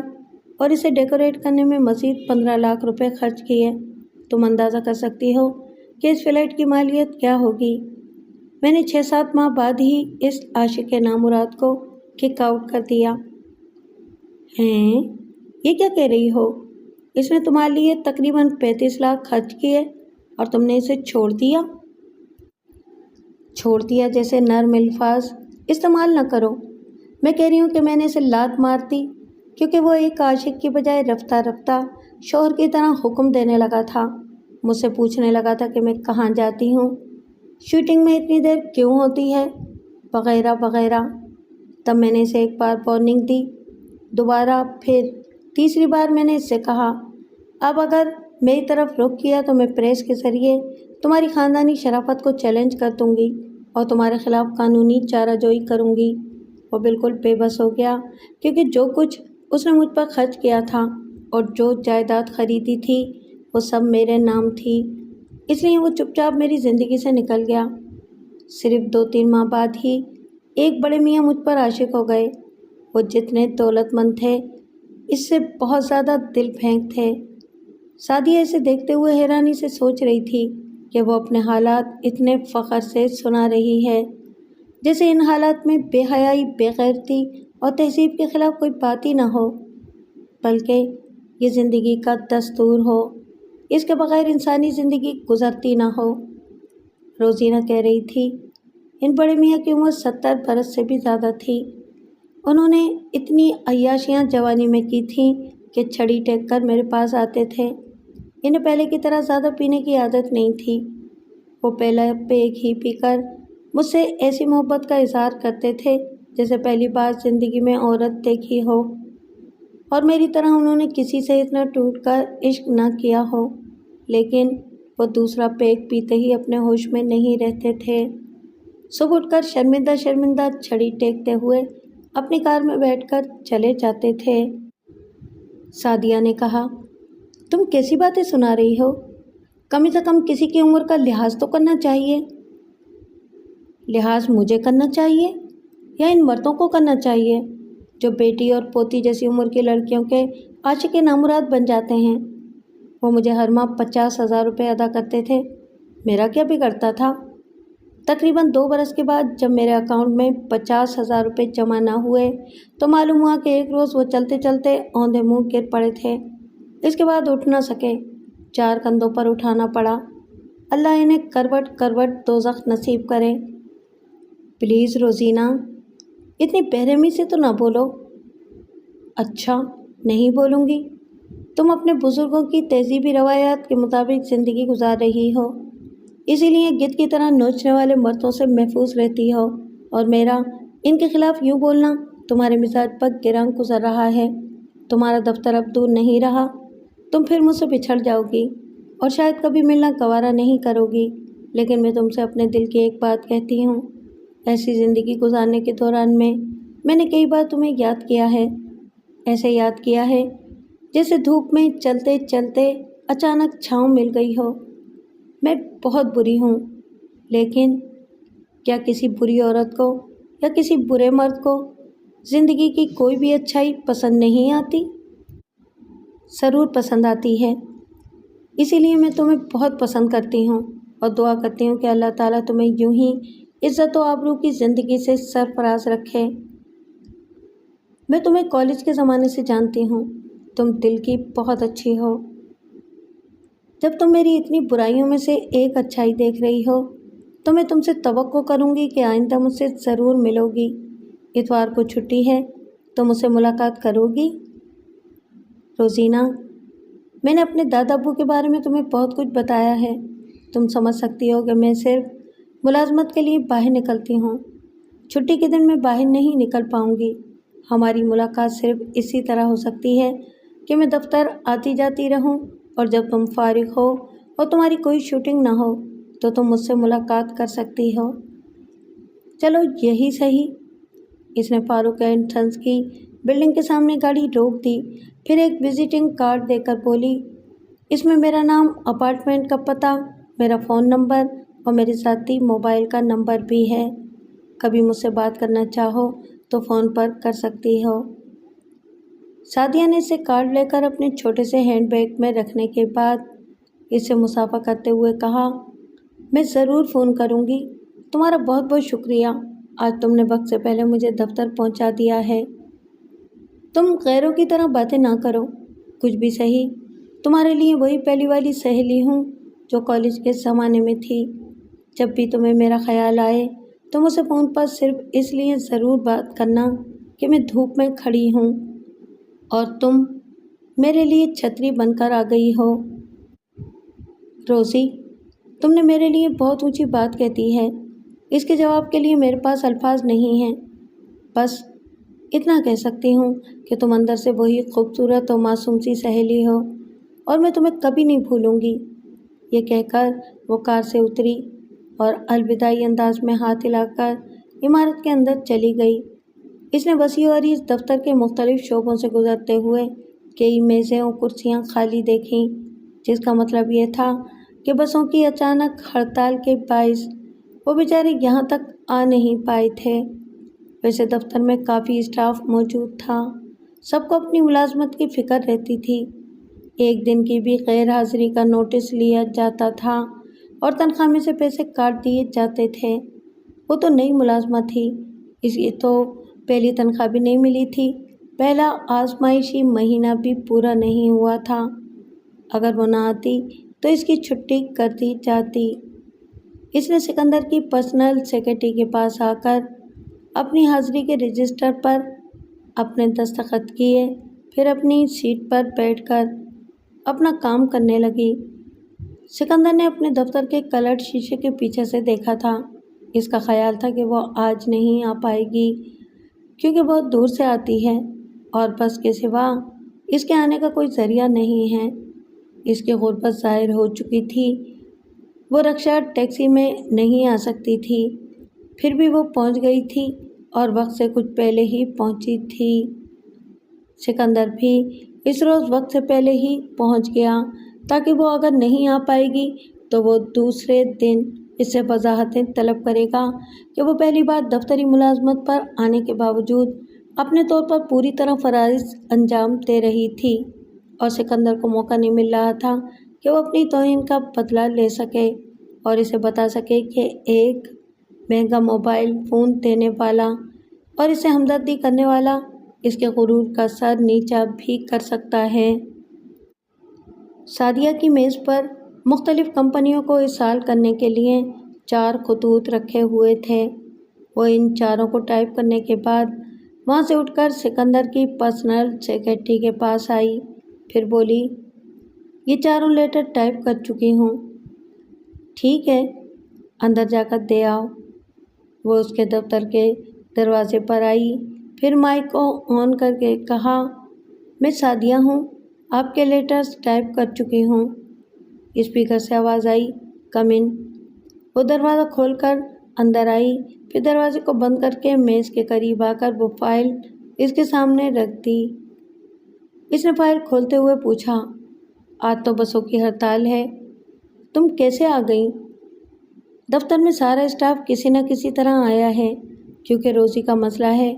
اور اسے ڈیکوریٹ کرنے میں مزید 15 لاکھ روپے خرچ کیے۔ تم اندازہ کر سکتی ہو کہ اس فلیٹ کی مالیت کیا ہوگی۔ میں نے 6-7 ماہ بعد ہی اس عاشق نامراد کو کک آؤٹ کر دیا۔ ہیں، یہ کیا کہہ رہی ہو؟ اس نے تمہارے لیے تقریباً 35 لاکھ خرچ کیے اور تم نے اسے چھوڑ دیا؟ چھوڑ دیا جیسے نرم الفاظ استعمال نہ کرو۔ میں کہہ رہی ہوں کہ میں نے اسے لات مار دی کیونکہ وہ ایک عاشق کی بجائے رفتہ رفتہ شوہر کی طرح حکم دینے لگا تھا۔ مجھ سے پوچھنے لگا تھا کہ میں کہاں جاتی ہوں، شوٹنگ میں اتنی دیر کیوں ہوتی ہے، وغیرہ وغیرہ۔ تب میں نے اسے ایک بار وارننگ دی، دوبارہ، پھر تیسری بار میں نے اس سے کہا، اب اگر میری طرف رخ کیا تو میں پریس کے ذریعے تمہاری خاندانی شرافت کو چیلنج کر دوں گی اور تمہارے خلاف قانونی چارہ جوئی کروں گی۔ وہ بالکل بے بس ہو گیا کیونکہ جو کچھ اس نے مجھ پر خرچ کیا تھا اور جو جائیداد خریدی تھی وہ سب میرے نام تھی، اس لیے وہ چپ چاپ میری زندگی سے نکل گیا۔ صرف 2-3 ماہ بعد ہی ایک بڑے میاں مجھ پر عاشق ہو گئے۔ وہ جتنے دولت مند تھے اس سے بہت زیادہ دل پھینک تھے۔ سعدیہ اسے دیکھتے ہوئے حیرانی سے سوچ رہی تھی کہ وہ اپنے حالات اتنے فخر سے سنا رہی ہے جیسے ان حالات میں بے حیائی، بے غیرتی اور تہذیب کے خلاف کوئی بات ہی نہ ہو، بلکہ یہ زندگی کا دستور ہو، اس کے بغیر انسانی زندگی گزرتی نہ ہو۔ روزینہ کہہ رہی تھی، ان بڑے میاں کی عمر 70 برس سے بھی زیادہ تھی۔ انہوں نے اتنی عیاشیاں جوانی میں کی تھیں کہ چھڑی ٹیک کر میرے پاس آتے تھے۔ انہیں پہلے کی طرح زیادہ پینے کی عادت نہیں تھی۔ وہ پہلا پیگ ہی پی کر مجھ سے ایسی محبت کا اظہار کرتے تھے جیسے پہلی بار زندگی میں عورت دیکھی ہو، اور میری طرح انہوں نے کسی سے اتنا ٹوٹ کر عشق نہ کیا ہو، لیکن وہ دوسرا پیگ پیتے ہی اپنے ہوش میں نہیں رہتے تھے۔ صبح اٹھ کر شرمندہ شرمندہ چھڑی ٹیکتے ہوئے اپنی کار میں بیٹھ کر چلے جاتے تھے۔ سعدیہ نے کہا، تم کیسی باتیں سنا رہی ہو؟ کم سے کم کسی کی عمر کا لحاظ تو کرنا چاہیے۔ لحاظ مجھے کرنا چاہیے یا ان مردوں کو کرنا چاہیے جو بیٹی اور پوتی جیسی عمر کی لڑکیوں کے عاشق نامراد بن جاتے ہیں؟ وہ مجھے ہر ماہ 50,000 روپے ادا کرتے تھے، میرا کیا بگڑتا تھا؟ تقریباً 2 برس کے بعد جب میرے اکاؤنٹ میں 50,000 روپے جمع نہ ہوئے تو معلوم ہوا کہ ایک روز وہ چلتے چلتے اوندھے منہ گر پڑے تھے۔ اس کے بعد اٹھ نہ سکے، 4 کندھوں پر اٹھانا پڑا۔ اللہ انہیں کروٹ کروٹ دوزخ نصیب کرے۔ پلیز روزینہ، اتنی بےرحمی سے تو نہ بولو۔ اچھا، نہیں بولوں گی۔ تم اپنے بزرگوں کی تہذیبی روایات کے مطابق زندگی گزار رہی ہو، اسی لیے گدھ کی طرح نوچنے والے مردوں سے محفوظ رہتی ہو، اور میرا ان کے خلاف یوں بولنا تمہارے مزاج پر گراں گزر رہا ہے۔ تمہارا دفتر اب دور نہیں رہا، تم پھر مجھ سے بچھڑ جاؤ گی اور شاید کبھی ملنا گوارا نہیں کرو گی، لیکن میں تم سے اپنے دل کی ایک بات کہتی ہوں، ایسی زندگی گزارنے کے دوران میں نے کئی بار تمہیں یاد کیا ہے، ایسے یاد کیا ہے جیسے دھوپ میں چلتے چلتے اچانک چھاؤں مل گئی ہو۔ میں بہت بری ہوں، لیکن کیا کسی بری عورت کو یا کسی برے مرد کو زندگی کی کوئی بھی اچھائی پسند نہیں آتی؟ ضرور پسند آتی ہے، اسی لیے میں تمہیں بہت پسند کرتی ہوں اور دعا کرتی ہوں کہ اللہ تعالیٰ تمہیں یوں ہی عزت و آبرو کی زندگی سے سرفراز رکھے۔ میں تمہیں کالج کے زمانے سے جانتی ہوں، تم دل کی بہت اچھی ہو۔ جب تم میری اتنی برائیوں میں سے ایک اچھائی دیکھ رہی ہو تو میں تم سے توقع کروں گی کہ آئندہ مجھ سے ضرور ملو گی۔ اتوار کو چھٹی ہے تو مجھ سے ملاقات کرو گی؟ روزینہ، میں نے اپنے دادا ابو کے بارے میں تمہیں بہت کچھ بتایا ہے، تم سمجھ سکتی ہو کہ میں صرف ملازمت کے لیے باہر نکلتی ہوں، چھٹی کے دن میں باہر نہیں نکل پاؤں گی۔ ہماری ملاقات صرف اسی طرح ہو سکتی ہے کہ میں دفتر آتی جاتی رہوں، اور جب تم فارغ ہو اور تمہاری کوئی شوٹنگ نہ ہو تو تم مجھ سے ملاقات کر سکتی ہو۔ چلو یہی صحیح۔ اس نے فاروق اینڈ سنس کی بلڈنگ کے سامنے گاڑی روک دی، پھر ایک وزٹنگ کارڈ دے کر بولی، اس میں میرا نام، اپارٹمنٹ کا پتہ، میرا فون نمبر اور میرے ذاتی موبائل کا نمبر بھی ہے۔ کبھی مجھ سے بات کرنا چاہو تو فون پر کر سکتی ہو۔ سعدیہ نے اسے کارڈ لے کر اپنے چھوٹے سے ہینڈ بیگ میں رکھنے کے بعد اس سے مصافحہ کرتے ہوئے کہا، میں ضرور فون کروں گی، تمہارا بہت بہت شکریہ، آج تم نے وقت سے پہلے مجھے دفتر پہنچا دیا ہے۔ تم غیروں کی طرح باتیں نہ کرو، کچھ بھی صحیح، تمہارے لیے وہی پہلی والی سہیلی ہوں جو کالج کے زمانے میں تھی۔ جب بھی تمہیں میرا خیال آئے تو مجھ سے فون پر صرف اس لیے ضرور بات کرنا کہ میں دھوپ میں کھڑی ہوں اور تم میرے لیے چھتری بن کر آ گئی ہو۔ روزی، تم نے میرے لیے بہت اونچی بات کہتی ہے، اس کے جواب کے لیے میرے پاس الفاظ نہیں ہیں، بس اتنا کہہ سکتی ہوں کہ تم اندر سے وہی خوبصورت اور معصوم سی سہیلی ہو اور میں تمہیں کبھی نہیں بھولوں گی۔ یہ کہہ کر وہ کار سے اتری اور الوداعی انداز میں ہاتھ ہلا کر عمارت کے اندر چلی گئی۔ اس نے وسیع و عریض دفتر کے مختلف شعبوں سے گزرتے ہوئے کئی میزیں اور کرسیاں خالی دیکھیں، جس کا مطلب یہ تھا کہ بسوں کی اچانک ہڑتال کے باعث وہ بیچارے یہاں تک آ نہیں پائے تھے۔ ویسے دفتر میں کافی اسٹاف موجود تھا، سب کو اپنی ملازمت کی فکر رہتی تھی، ایک دن کی بھی غیر حاضری کا نوٹس لیا جاتا تھا اور تنخواہ میں سے پیسے کاٹ دیے جاتے تھے۔ وہ تو نئی ملازمت تھی، اس کی تو پہلی تنخواہ بھی نہیں ملی تھی، پہلا آزمائشی مہینہ بھی پورا نہیں ہوا تھا، اگر وہ نہ آتی تو اس کی چھٹی کر دی جاتی۔ اس نے سکندر کی پرسنل سیکرٹری کے پاس آ کر اپنی حاضری کے رجسٹر پر اپنے دستخط کیے، پھر اپنی سیٹ پر بیٹھ کر اپنا کام کرنے لگی۔ سکندر نے اپنے دفتر کے کلرڈ شیشے کے پیچھے سے دیکھا تھا، اس کا خیال تھا کہ وہ آج نہیں آ پائے گی کیونکہ بہت دور سے آتی ہے اور بس کے سوا اس کے آنے کا کوئی ذریعہ نہیں ہے۔ اس کی غربت ظاہر ہو چکی تھی، وہ رکشہ ٹیکسی میں نہیں آ سکتی تھی، پھر بھی وہ پہنچ گئی تھی اور وقت سے کچھ پہلے ہی پہنچی تھی۔ سکندر بھی اس روز وقت سے پہلے ہی پہنچ گیا تاکہ وہ اگر نہیں آ پائے گی تو وہ دوسرے دن اس سے وضاحتیں طلب کرے گا کہ وہ پہلی بار دفتری ملازمت پر آنے کے باوجود اپنے طور پر پوری طرح فرائض انجام دے رہی تھی، اور سکندر کو موقع نہیں مل رہا تھا کہ وہ اپنی توہین کا بدلہ لے سکے اور اسے بتا سکے کہ ایک مہنگا موبائل فون دینے والا اور اسے ہمدردی کرنے والا اس کے غرور کا سر نیچا بھی کر سکتا ہے۔ سعدیہ کی میز پر مختلف کمپنیوں کو ارسال کرنے کے لیے 4 خطوط رکھے ہوئے تھے۔ وہ ان چاروں کو ٹائپ کرنے کے بعد وہاں سے اٹھ کر سکندر کی پرسنل سیکرٹری کے پاس آئی، پھر بولی، یہ چاروں لیٹر ٹائپ کر چکی ہوں۔ ٹھیک ہے، اندر جا کر دے آؤ۔ وہ اس کے دفتر کے دروازے پر آئی، پھر مائک کو آن کر کے کہا، میں سعدیہ ہوں، آپ کے لیٹرز ٹائپ کر چکی ہوں۔ اسپیکر سے آواز آئی، کم ان۔ وہ دروازہ کھول کر اندر آئی، پھر دروازے کو بند کر کے میز کے قریب آ کر وہ فائل اس کے سامنے رکھ دی۔ اس نے فائل کھولتے ہوئے پوچھا، آج تو بسوں کی ہڑتال ہے، تم کیسے آ گئیں؟ دفتر میں سارا اسٹاف کسی نہ کسی طرح آیا ہے، کیونکہ روزی کا مسئلہ ہے،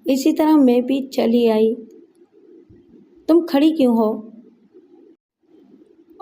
اسی طرح میں بھی چلی آئی۔ تم کھڑی کیوں ہو؟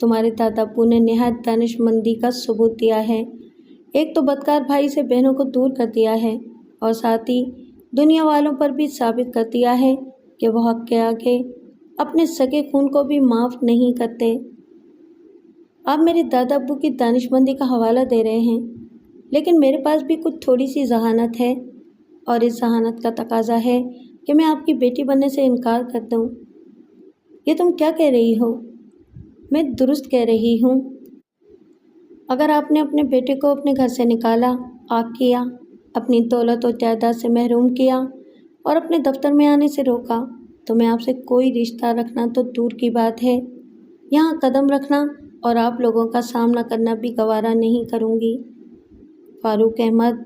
تمہارے دادا ابو نے نہایت دانشمندی کا ثبوت دیا ہے۔ ایک تو بدکار بھائی سے بہنوں کو دور کر دیا ہے اور ساتھ ہی دنیا والوں پر بھی ثابت کر دیا ہے کہ وہ حق کے آگے اپنے سگے خون کو بھی معاف نہیں کرتے۔ آپ میرے دادا ابو کی دانشمندی کا حوالہ دے رہے ہیں، لیکن میرے پاس بھی کچھ تھوڑی سی ذہانت ہے، اور اس ذہانت کا تقاضا ہے کہ میں آپ کی بیٹی بننے سے انکار کر دوں۔ یہ تم کیا کہہ رہی ہو؟ میں درست کہہ رہی ہوں۔ اگر آپ نے اپنے بیٹے کو اپنے گھر سے نکالا، آگ کیا، اپنی دولت و جائیداد سے محروم کیا اور اپنے دفتر میں آنے سے روکا، تو میں آپ سے کوئی رشتہ رکھنا تو دور کی بات ہے، یہاں قدم رکھنا اور آپ لوگوں کا سامنا کرنا بھی گوارا نہیں کروں گی۔ فاروق احمد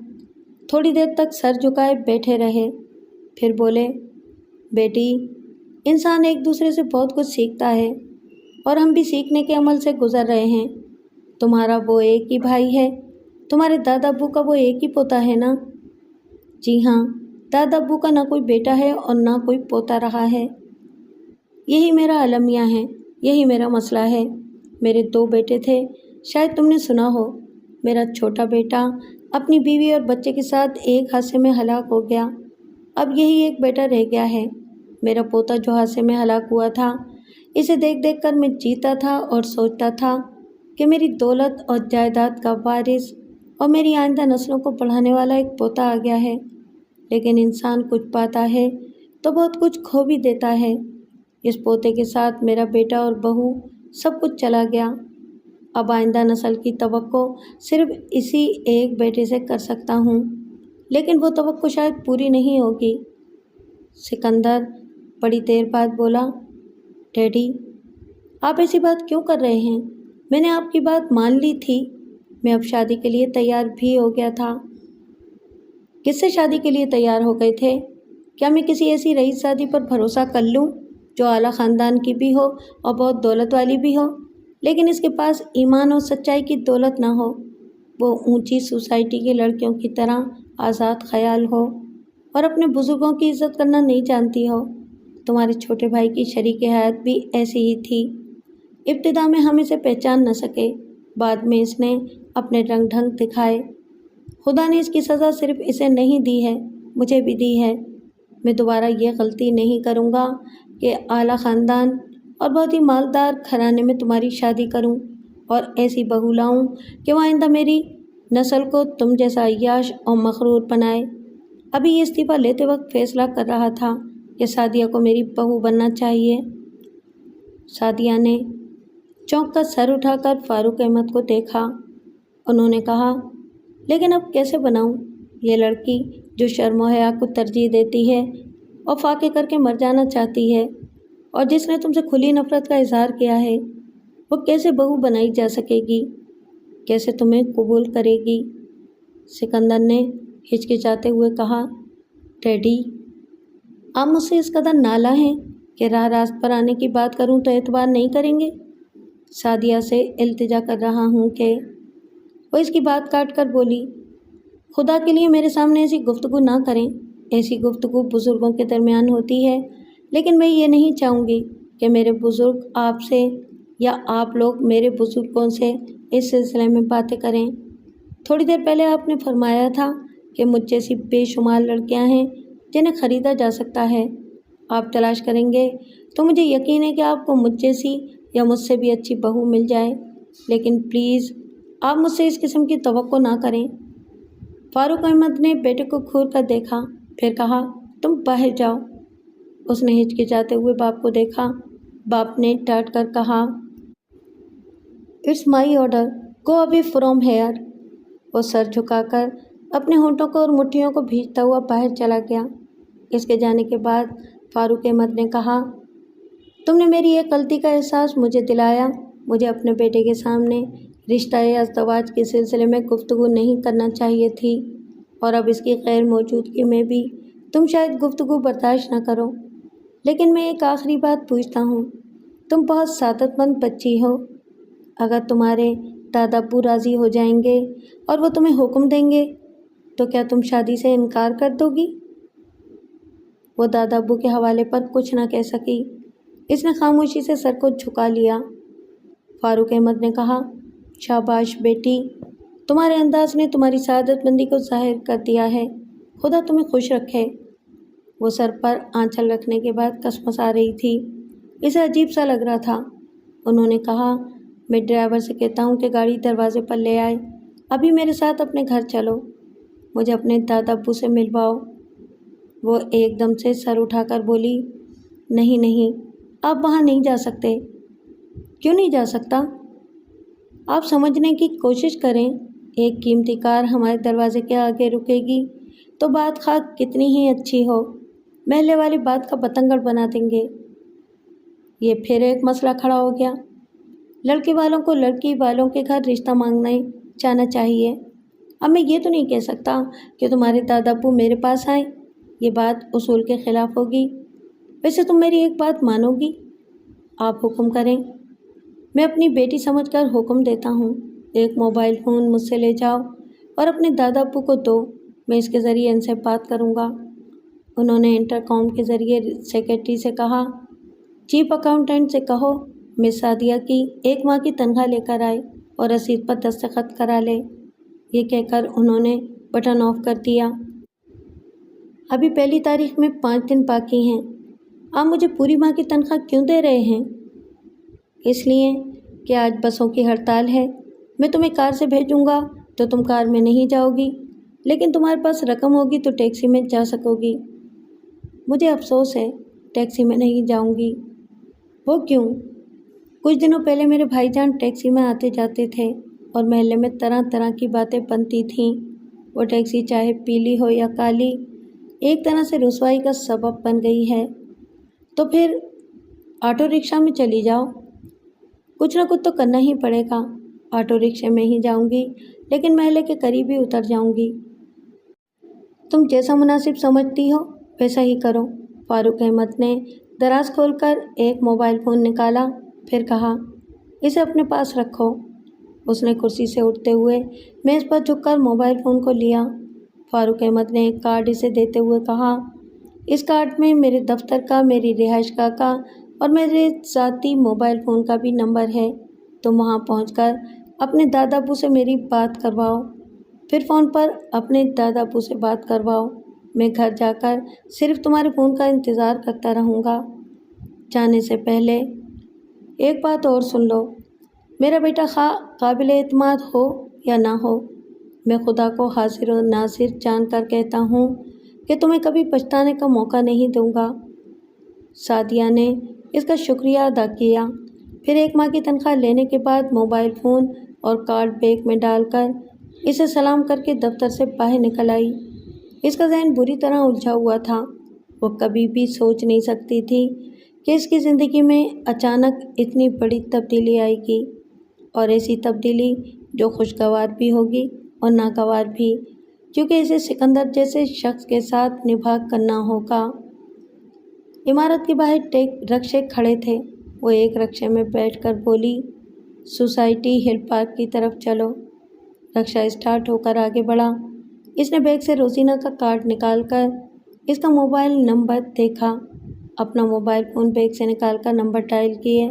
تھوڑی دیر تک سر جھکائے بیٹھے رہے، پھر بولے، بیٹی، انسان ایک دوسرے سے بہت کچھ سیکھتا ہے اور ہم بھی سیکھنے کے عمل سے گزر رہے ہیں۔ تمہارا وہ ایک ہی بھائی ہے، تمہارے دادا ابو کا وہ ایک ہی پوتا ہے نا؟ جی ہاں، دادا ابو کا نہ کوئی بیٹا ہے اور نہ کوئی پوتا رہا ہے۔ یہی میرا المیہ ہے، یہی میرا مسئلہ ہے۔ میرے 2 بیٹے تھے، شاید تم نے سنا ہو۔ میرا چھوٹا بیٹا اپنی بیوی اور بچے کے ساتھ ایک حادثے میں ہلاک ہو گیا۔ اب یہی ایک بیٹا رہ گیا ہے، میرا پوتا جو حادثے میں ہلاک ہوا تھا۔ اسے دیکھ دیکھ کر میں جیتا تھا اور سوچتا تھا کہ میری دولت اور جائیداد کا وارث اور میری آئندہ نسلوں کو پڑھانے والا ایک پوتا آ گیا ہے۔ لیکن انسان کچھ پاتا ہے تو بہت کچھ کھو بھی دیتا ہے۔ اس پوتے کے ساتھ میرا بیٹا اور بہو سب کچھ چلا گیا۔ اب آئندہ نسل کی توقع صرف اسی ایک بیٹے سے کر سکتا ہوں، لیکن وہ توقع شاید پوری نہیں ہوگی۔ سکندر بڑی دیر بعد بولا، ڈیڈی، آپ ایسی بات کیوں کر رہے ہیں؟ میں نے آپ کی بات مان لی تھی، میں اب شادی کے لیے تیار بھی ہو گیا تھا۔ کس سے شادی کے لیے تیار ہو گئے تھے؟ کیا میں کسی ایسی رئیس زادی پر بھروسہ کر لوں جو اعلیٰ خاندان کی بھی ہو اور بہت دولت والی بھی ہو، لیکن اس کے پاس ایمان اور سچائی کی دولت نہ ہو، وہ اونچی سوسائٹی کی لڑکیوں کی طرح آزاد خیال ہو اور اپنے بزرگوں کی عزت کرنا نہیں جانتی ہو؟ تمہارے چھوٹے بھائی کی شریک حیات بھی ایسی ہی تھی۔ ابتدا میں ہم اسے پہچان نہ سکے، بعد میں اس نے اپنے رنگ ڈھنگ دکھائے۔ خدا نے اس کی سزا صرف اسے نہیں دی ہے، مجھے بھی دی ہے۔ میں دوبارہ یہ غلطی نہیں کروں گا کہ اعلیٰ خاندان اور بہت ہی مالدار گھرانے میں تمہاری شادی کروں اور ایسی بہو لاؤں کہ وہ آئندہ میری نسل کو تم جیسا عیاش اور مغرور بنائے۔ ابھی یہ استعفیٰ لیتے وقت فیصلہ کر رہا تھا کہ سعدیہ کو میری بہو بننا چاہیے۔ سعدیہ نے چونک کر سر اٹھا کر فاروق احمد کو دیکھا۔ انہوں نے کہا، لیکن اب کیسے بناؤں؟ یہ لڑکی جو شرم و حیا کو ترجیح دیتی ہے اور فاقے کر کے مر جانا چاہتی ہے، اور جس نے تم سے کھلی نفرت کا اظہار کیا ہے، وہ کیسے بہو بنائی جا سکے گی؟ کیسے تمہیں قبول کرے گی؟ سکندر نے ہچکچاتے ہوئے کہا، ڈیڈی، آپ مجھ سے اس قدر نالاں ہیں کہ راہ راست پر آنے کی بات کروں تو اعتبار نہیں کریں گے؟ سعدیہ سے التجا کر رہا ہوں کہ… وہ اس کی بات کاٹ کر بولی، خدا کے لیے میرے سامنے ایسی گفتگو نہ کریں۔ ایسی گفتگو بزرگوں کے درمیان ہوتی ہے، لیکن میں یہ نہیں چاہوں گی کہ میرے بزرگ آپ سے یا آپ لوگ میرے بزرگوں سے اس سلسلے میں باتیں کریں۔ تھوڑی دیر پہلے آپ نے فرمایا تھا کہ مجھ جیسی بے شمار لڑکیاں ہیں جنہیں خریدا جا سکتا ہے۔ آپ تلاش کریں گے تو مجھے یقین ہے کہ آپ کو مجھ جیسی یا مجھ سے بھی اچھی بہو مل جائے، لیکن پلیز آپ مجھ سے اس قسم کی توقع نہ کریں۔ فاروق احمد نے بیٹے کو گھور کر دیکھا، پھر کہا، تم باہر جاؤ۔ اس نے ہچکچاتے ہوئے باپ کو دیکھا۔ باپ نے ڈانٹ کر کہا، it's my order, go away from here. وہ سر جھکا کر اپنے ہونٹوں کو اور مٹھیوں کو بھیجتا ہوا باہر چلا گیا۔ اس کے جانے کے بعد فاروق احمد نے کہا، تم نے میری ایک غلطی کا احساس مجھے دلایا۔ مجھے اپنے بیٹے کے سامنے رشتہ ازدواج کے سلسلے میں گفتگو نہیں کرنا چاہیے تھی، اور اب اس کی غیر موجودگی میں بھی تم شاید گفتگو برداشت نہ کرو۔ لیکن میں ایک آخری بات پوچھتا ہوں، تم بہت سعادت مند بچی ہو۔ اگر تمہارے دادا ابو راضی ہو جائیں گے اور وہ تمہیں حکم دیں گے تو کیا تم شادی سے انکار کر دو گی؟ وہ دادا ابو کے حوالے پر کچھ نہ کہہ سکی۔ اس نے خاموشی سے سر کو جھکا لیا۔ فاروق احمد نے کہا۔ شاباش بیٹی، تمہارے انداز نے تمہاری سعادت مندی کو ظاہر کر دیا ہے، خدا تمہیں خوش رکھے۔ وہ سر پر آنچل رکھنے کے بعد کسمسا رہی تھی، اسے عجیب سا لگ رہا تھا۔ انہوں نے کہا، میں ڈرائیور سے کہتا ہوں کہ گاڑی دروازے پر لے آئے، ابھی میرے ساتھ اپنے گھر چلو، مجھے اپنے دادا ابو سے ملواؤ۔ وہ ایک دم سے سر اٹھا کر بولی، نہیں نہیں، آپ وہاں نہیں جا سکتے۔ کیوں نہیں جا سکتا؟ آپ سمجھنے کی کوشش کریں، ایک قیمتی کار ہمارے دروازے کے آگے رکے گی تو بات خواہ کتنی ہی اچھی ہو، محلے والی بات کا بتنگڑ بنا دیں گے۔ یہ پھر ایک مسئلہ کھڑا ہو گیا۔ لڑکے والوں کو لڑکی والوں کے گھر رشتہ مانگنے جانا چاہیے۔ اب میں یہ تو نہیں کہہ سکتا کہ تمہارے دادا ابو میرے پاس آئیں، یہ بات اصول کے خلاف ہوگی۔ ویسے تم میری ایک بات مانو گی؟ آپ حکم کریں۔ میں اپنی بیٹی سمجھ کر حکم دیتا ہوں، ایک موبائل فون مجھ سے لے جاؤ اور اپنے دادا ابو کو دو، میں اس کے ذریعے ان سے بات کروں گا۔ انہوں نے انٹر کام کے ذریعے سیکرٹری سے کہا، چیف اکاؤنٹنٹ سے کہو مس سعدیہ کی 1 ماہ کی تنخواہ لے کر آئے اور رسید پر دستخط کرا لے۔ یہ کہہ کر انہوں نے بٹن آف کر دیا۔ ابھی پہلی تاریخ میں 5 دن باقی ہیں، آپ مجھے پوری ماہ کی تنخواہ کیوں دے رہے ہیں؟ اس لیے کہ آج بسوں کی ہڑتال ہے، میں تمہیں کار سے بھیجوں گا تو تم کار میں نہیں جاؤ گی، لیکن تمہارے پاس رقم ہوگی تو ٹیکسی میں جا سکو گی۔ مجھے افسوس ہے، ٹیکسی میں نہیں جاؤں گی۔ وہ کیوں؟ کچھ دنوں پہلے میرے بھائی جان ٹیکسی میں آتے جاتے تھے اور محلے میں طرح طرح کی باتیں بنتی تھیں۔ وہ ٹیکسی چاہے پیلی ہو یا کالی، ایک طرح سے رسوائی کا سبب بن گئی ہے۔ تو پھر آٹو رکشہ میں چلی جاؤ، کچھ نہ کچھ تو کرنا ہی پڑے گا۔ آٹو رکشے میں ہی جاؤں گی، لیکن محلے کے قریب ہی اتر جاؤں گی۔ تم جیسا مناسب سمجھتی ہو ویسا ہی کرو۔ فاروق احمد نے دراز کھول کر ایک موبائل فون نکالا، پھر کہا، اسے اپنے پاس رکھو۔ اس نے کرسی سے اٹھتے ہوئے میز پر جھک کر موبائل فون کو لیا۔ فاروق احمد نے ایک کارڈ اسے دیتے ہوئے کہا، اس کارڈ میں میرے دفتر کا، میری رہائش گاہ کا اور میرے ذاتی موبائل فون کا بھی نمبر ہے۔ تم وہاں پہنچ کر اپنے دادا ابو سے میری بات کرواؤ، پھر فون پر اپنے دادا ابو سے بات کرواؤ۔ میں گھر جا کر صرف تمہارے فون کا انتظار کرتا رہوں گا۔ جانے سے پہلے ایک بات اور سن لو، میرا بیٹا خواہ قابل اعتماد ہو یا نہ ہو، میں خدا کو حاضر و ناظر جان کر کہتا ہوں کہ تمہیں کبھی پچھتانے کا موقع نہیں دوں گا۔ سعدیہ نے اس کا شکریہ ادا کیا، پھر 1 ماہ کی تنخواہ لینے کے بعد موبائل فون اور کارڈ بیگ میں ڈال کر اسے سلام کر کے دفتر سے باہر نکل آئی۔ اس کا ذہن بری طرح الجھا ہوا تھا۔ وہ کبھی بھی سوچ نہیں سکتی تھی کہ اس کی زندگی میں اچانک اتنی بڑی تبدیلی آئے گی، اور ایسی تبدیلی جو خوشگوار بھی ہوگی اور ناگوار بھی، کیونکہ اسے سکندر جیسے شخص کے ساتھ نبھا کرنا ہوگا۔ عمارت کے باہر رکشے کھڑے تھے۔ وہ ایک رکشے میں بیٹھ کر بولی، سوسائٹی ہل پارک کی طرف چلو۔ رکشہ اسٹارٹ ہو کر آگے بڑھا۔ اس نے بیگ سے روزینہ کا کارڈ نکال کر اس کا موبائل نمبر دیکھا، اپنا موبائل فون بیگ سے نکال کر نمبر ڈائل کیے،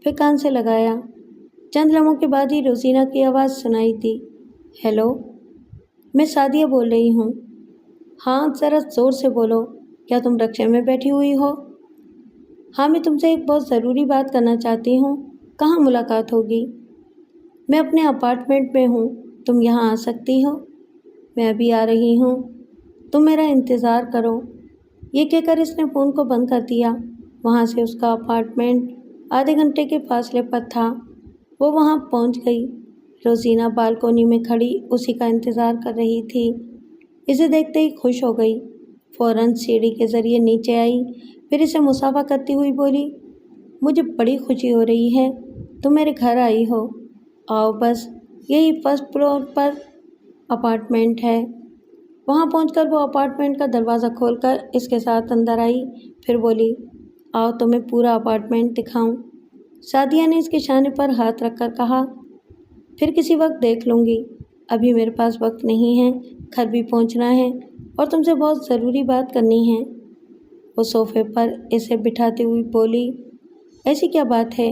پھر کان سے لگایا۔ چند لمحوں کے بعد ہی روزینہ کی آواز سنائی دی، ہیلو، میں سعدیہ بول رہی ہوں۔ ہاں، ذرا زور سے بولو، کیا تم رکشے میں بیٹھی ہوئی ہو؟ ہاں، میں تم سے ایک بہت ضروری بات کرنا چاہتی ہوں، کہاں ملاقات ہوگی؟ میں اپنے اپارٹمنٹ میں ہوں، تم یہاں آ سکتی ہو؟ میں ابھی آ رہی ہوں، تم میرا انتظار کرو۔ یہ کہہ کر اس نے فون کو بند کر دیا۔ وہاں سے اس کا اپارٹمنٹ آدھے گھنٹے کے فاصلے پر تھا۔ وہ وہاں پہنچ گئی۔ روزینہ بالکونی میں کھڑی اسی کا انتظار کر رہی تھی۔ اسے دیکھتے ہی خوش ہو گئی، فوراً سیڑھی کے ذریعے نیچے آئی، پھر اسے مصافحہ کرتی ہوئی بولی، مجھے بڑی خوشی ہو رہی ہے تم میرے گھر آئی ہو، آؤ، بس یہی 1st فلور پر اپارٹمنٹ ہے۔ وہاں پہنچ کر وہ اپارٹمنٹ کا دروازہ کھول کر اس کے ساتھ اندر آئی، پھر بولی، آؤ تمہیں پورا اپارٹمنٹ دکھاؤں۔ سعدیہ نے اس کے شانے پر ہاتھ رکھ کر کہا، پھر کسی وقت دیکھ لوں گی، ابھی میرے پاس وقت نہیں ہے، گھر بھی پہنچنا ہے اور تم سے بہت ضروری بات کرنی ہے۔ وہ صوفے پر اسے بٹھاتے ہوئی بولی، ایسی کیا بات ہے؟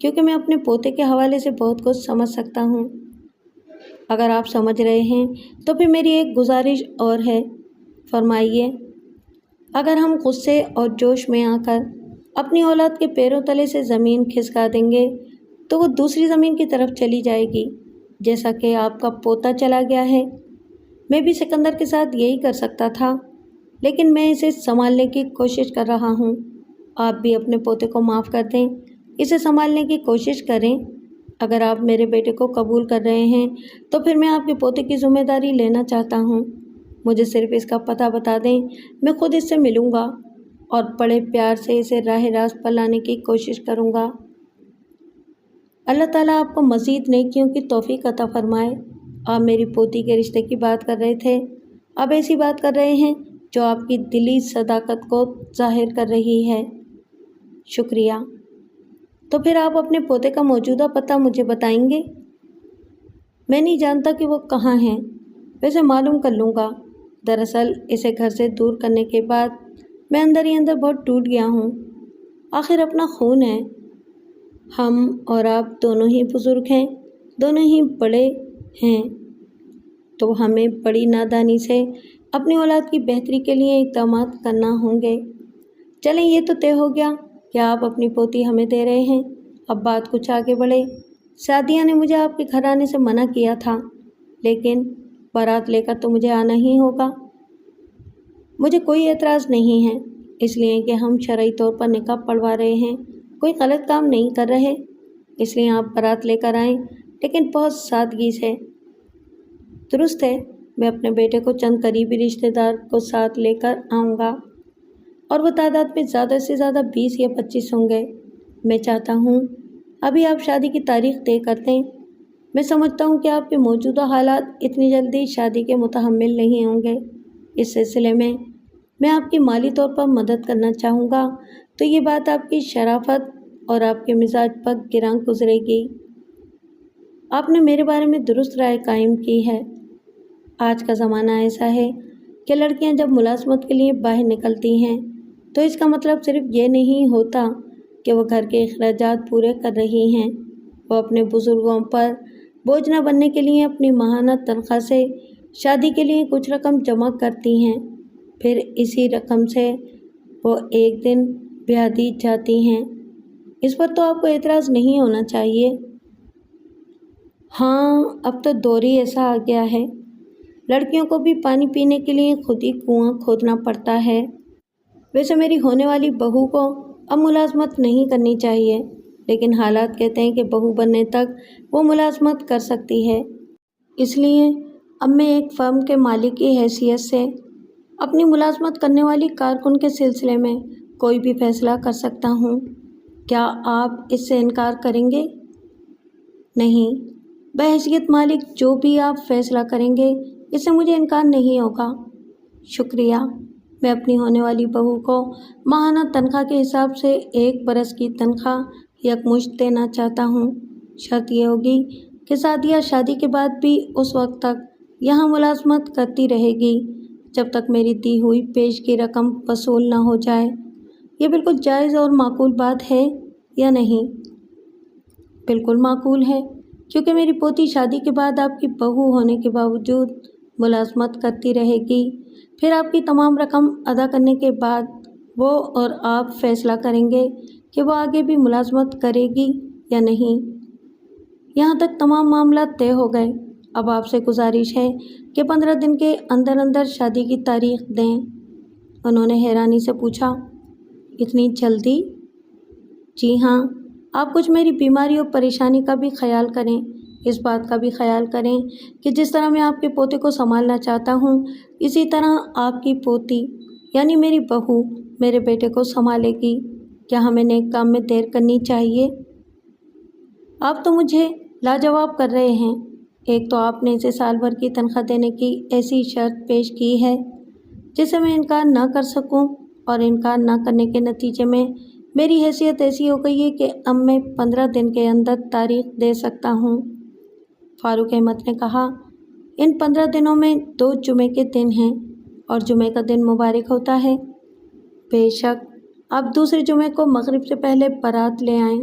کیونکہ میں اپنے پوتے کے حوالے سے بہت کچھ سمجھ سکتا ہوں۔ اگر آپ سمجھ رہے ہیں تو پھر میری ایک گزارش اور ہے، فرمائیے۔ اگر ہم غصے اور جوش میں آ کر اپنی اولاد کے پیروں تلے سے زمین کھسکا دیں گے تو وہ دوسری زمین کی طرف چلی جائے گی، جیسا کہ آپ کا پوتا چلا گیا ہے۔ میں بھی سکندر کے ساتھ یہی کر سکتا تھا، لیکن میں اسے سنبھالنے کی کوشش کر رہا ہوں۔ آپ بھی اپنے پوتے کو معاف کر دیں، اسے سنبھالنے کی کوشش کریں۔ اگر آپ میرے بیٹے کو قبول کر رہے ہیں تو پھر میں آپ کے پوتے کی ذمہ داری لینا چاہتا ہوں۔ مجھے صرف اس کا پتہ بتا دیں، میں خود اس سے ملوں گا اور بڑے پیار سے اسے راہ راست پر لانے کی کوشش کروں گا۔ اللہ تعالیٰ آپ کو مزید نیکیوں کی توفیق عطا فرمائے۔ آپ میری پوتی کے رشتے کی بات کر رہے تھے، اب ایسی بات کر رہے ہیں جو آپ کی دلی صداقت کو ظاہر کر رہی ہے۔ شکریہ۔ تو پھر آپ اپنے پوتے کا موجودہ پتہ مجھے بتائیں گے؟ میں نہیں جانتا کہ وہ کہاں ہیں، ویسے معلوم کر لوں گا۔ دراصل اسے گھر سے دور کرنے کے بعد میں اندر ہی اندر بہت ٹوٹ گیا ہوں۔ آخر اپنا خون ہے، ہم اور آپ دونوں ہی بزرگ ہیں، دونوں ہی بڑے ہیں، تو ہمیں بڑی نادانی سے اپنی اولاد کی بہتری کے لیے اقدامات کرنا ہوں گے۔ چلیں، یہ تو طے ہو گیا کہ آپ اپنی پوتی ہمیں دے رہے ہیں۔ اب بات کچھ آگے بڑھے۔ سعدیہ نے مجھے آپ کے گھر آنے سے منع کیا تھا، لیکن بارات لے کر تو مجھے آنا ہی ہوگا۔ مجھے کوئی اعتراض نہیں ہے، اس لیے کہ ہم شرعی طور پر نکاح پڑھوا رہے ہیں، کوئی غلط کام نہیں کر رہے، اس لیے آپ بارات لے کر آئیں، لیکن بہت سادگی سے۔ درست ہے، میں اپنے بیٹے کو چند قریبی رشتہ دار کو ساتھ لے کر آؤں گا، اور وہ تعداد میں زیادہ سے زیادہ 20 یا 25 ہوں گے۔ میں چاہتا ہوں ابھی آپ شادی کی تاریخ طے کر دیں۔ میں سمجھتا ہوں کہ آپ کے موجودہ حالات اتنی جلدی شادی کے متحمل نہیں ہوں گے۔ اس سلسلے میں آپ کی مالی طور پر مدد کرنا چاہوں گا، تو یہ بات آپ کی شرافت اور آپ کے مزاج پر گراں گزرے گی۔ آپ نے میرے بارے میں درست رائے قائم کی ہے۔ آج کا زمانہ ایسا ہے کہ لڑکیاں جب ملازمت کے لیے باہر نکلتی ہیں تو اس کا مطلب صرف یہ نہیں ہوتا کہ وہ گھر کے اخراجات پورے کر رہی ہیں، وہ اپنے بزرگوں پر بوجھ نہ بننے کے لیے اپنی ماہانہ تنخواہ سے شادی کے لیے کچھ رقم جمع کرتی ہیں، پھر اسی رقم سے وہ ایک دن بیاہ دی جاتی ہیں۔ اس پر تو آپ کو اعتراض نہیں ہونا چاہیے۔ ہاں، اب تو دور ہی ایسا آ گیا ہے، لڑکیوں کو بھی پانی پینے کے لیے خود ہی کنواں کھودنا پڑتا ہے۔ ویسے میری ہونے والی بہو کو اب ملازمت نہیں کرنی چاہیے، لیکن حالات کہتے ہیں کہ بہو بننے تک وہ ملازمت کر سکتی ہے۔ اس لیے اب میں ایک فرم کے مالک کی حیثیت سے اپنی ملازمت کرنے والی کارکن کے سلسلے میں کوئی بھی فیصلہ کر سکتا ہوں۔ کیا آپ اس سے انکار کریں گے؟ نہیں، بحیثیت مالک جو بھی آپ فیصلہ کریں گے اس سے مجھے انکار نہیں ہوگا۔ شکریہ۔ میں اپنی ہونے والی بہو کو ماہانہ تنخواہ کے حساب سے 1 برس کی تنخواہ یکمشت دینا چاہتا ہوں۔ شرط یہ ہوگی کہ سعدیہ شادی کے بعد بھی اس وقت تک یہاں ملازمت کرتی رہے گی جب تک میری دی ہوئی پیش کی رقم وصول نہ ہو جائے۔ یہ بالکل جائز اور معقول بات ہے یا نہیں؟ بالکل معقول ہے، کیونکہ میری پوتی شادی کے بعد آپ کی بہو ہونے کے باوجود ملازمت کرتی رہے گی۔ پھر آپ کی تمام رقم ادا کرنے کے بعد وہ اور آپ فیصلہ کریں گے کہ وہ آگے بھی ملازمت کرے گی یا نہیں۔ یہاں تک تمام معاملات طے ہو گئے۔ اب آپ سے گزارش ہے کہ 15 دن کے اندر اندر شادی کی تاریخ دیں۔ انہوں نے حیرانی سے پوچھا، اتنی جلدی؟ جی ہاں، آپ کچھ میری بیماری اور پریشانی کا بھی خیال کریں، اس بات کا بھی خیال کریں کہ جس طرح میں آپ کے پوتے کو سنبھالنا چاہتا ہوں، اسی طرح آپ کی پوتی یعنی میری بہو میرے بیٹے کو سنبھالے گی۔ کیا ہمیں نیک کام میں دیر کرنی چاہیے؟ آپ تو مجھے لاجواب کر رہے ہیں۔ ایک تو آپ نے اسے سال بھر کی تنخواہ دینے کی ایسی شرط پیش کی ہے جسے میں انکار نہ کر سکوں، اور انکار نہ کرنے کے نتیجے میں میری حیثیت ایسی ہو گئی ہے کہ اب میں 15 دن کے اندر تاریخ دے سکتا ہوں۔ فاروق احمد نے کہا، ان 15 دنوں میں 2 جمعے کے دن ہیں، اور جمعے کا دن مبارک ہوتا ہے۔ بے شک، آپ دوسرے جمعے کو مغرب سے پہلے بارات لے آئیں۔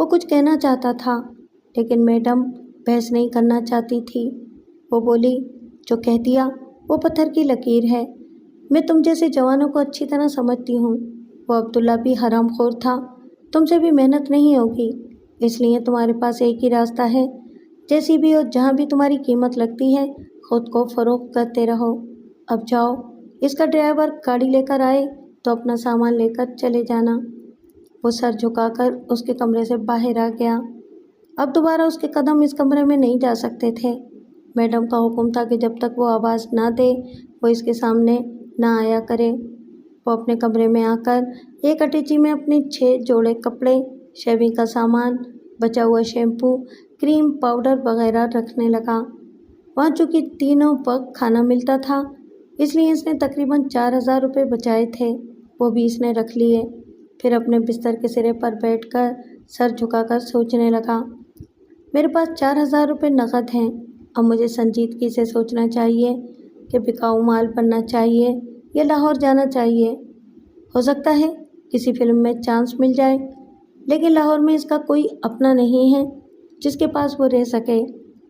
وہ کچھ کہنا چاہتا تھا لیکن میڈم بحث نہیں کرنا چاہتی تھی۔ وہ بولی، جو کہہ دیا وہ پتھر کی لکیر ہے۔ میں تم جیسے جوانوں کو اچھی طرح سمجھتی ہوں۔ وہ عبداللہ بھی حرام خور تھا، تم سے بھی محنت نہیں ہوگی، اس لیے تمہارے پاس ایک ہی راستہ ہے، جیسی بھی ہو جہاں بھی تمہاری قیمت لگتی ہے خود کو فروخت کرتے رہو۔ اب جاؤ، اس کا ڈرائیور گاڑی لے کر آئے تو اپنا سامان لے کر چلے جانا۔ وہ سر جھکا کر اس کے کمرے سے باہر آ گیا۔ اب دوبارہ اس کے قدم اس کمرے میں نہیں جا سکتے تھے۔ میڈم کا حکم تھا کہ جب تک وہ آواز نہ دے وہ اس کے سامنے نہ آیا کرے۔ وہ اپنے کمرے میں آ کر ایک اٹیچی میں اپنے 6 جوڑے کپڑے، شیونگ کا سامان، بچا ہوا شیمپو، کریم، پاؤڈر وغیرہ رکھنے لگا۔ وہاں چونکہ تینوں وقت کھانا ملتا تھا اس لیے اس نے تقریباً 4000 روپے بچائے تھے، وہ بھی اس نے رکھ لیے۔ پھر اپنے بستر کے سرے پر بیٹھ کر سر جھکا کر سوچنے لگا، میرے پاس 4000 روپے نقد ہیں، اب مجھے سنجیدگی سے سوچنا چاہیے کہ بکاؤ مال بننا چاہیے یا لاہور جانا چاہیے۔ ہو سکتا ہے کسی فلم میں چانس مل جائے، لیکن لاہور میں اس کا کوئی اپنا نہیں ہے جس کے پاس وہ رہ سکے۔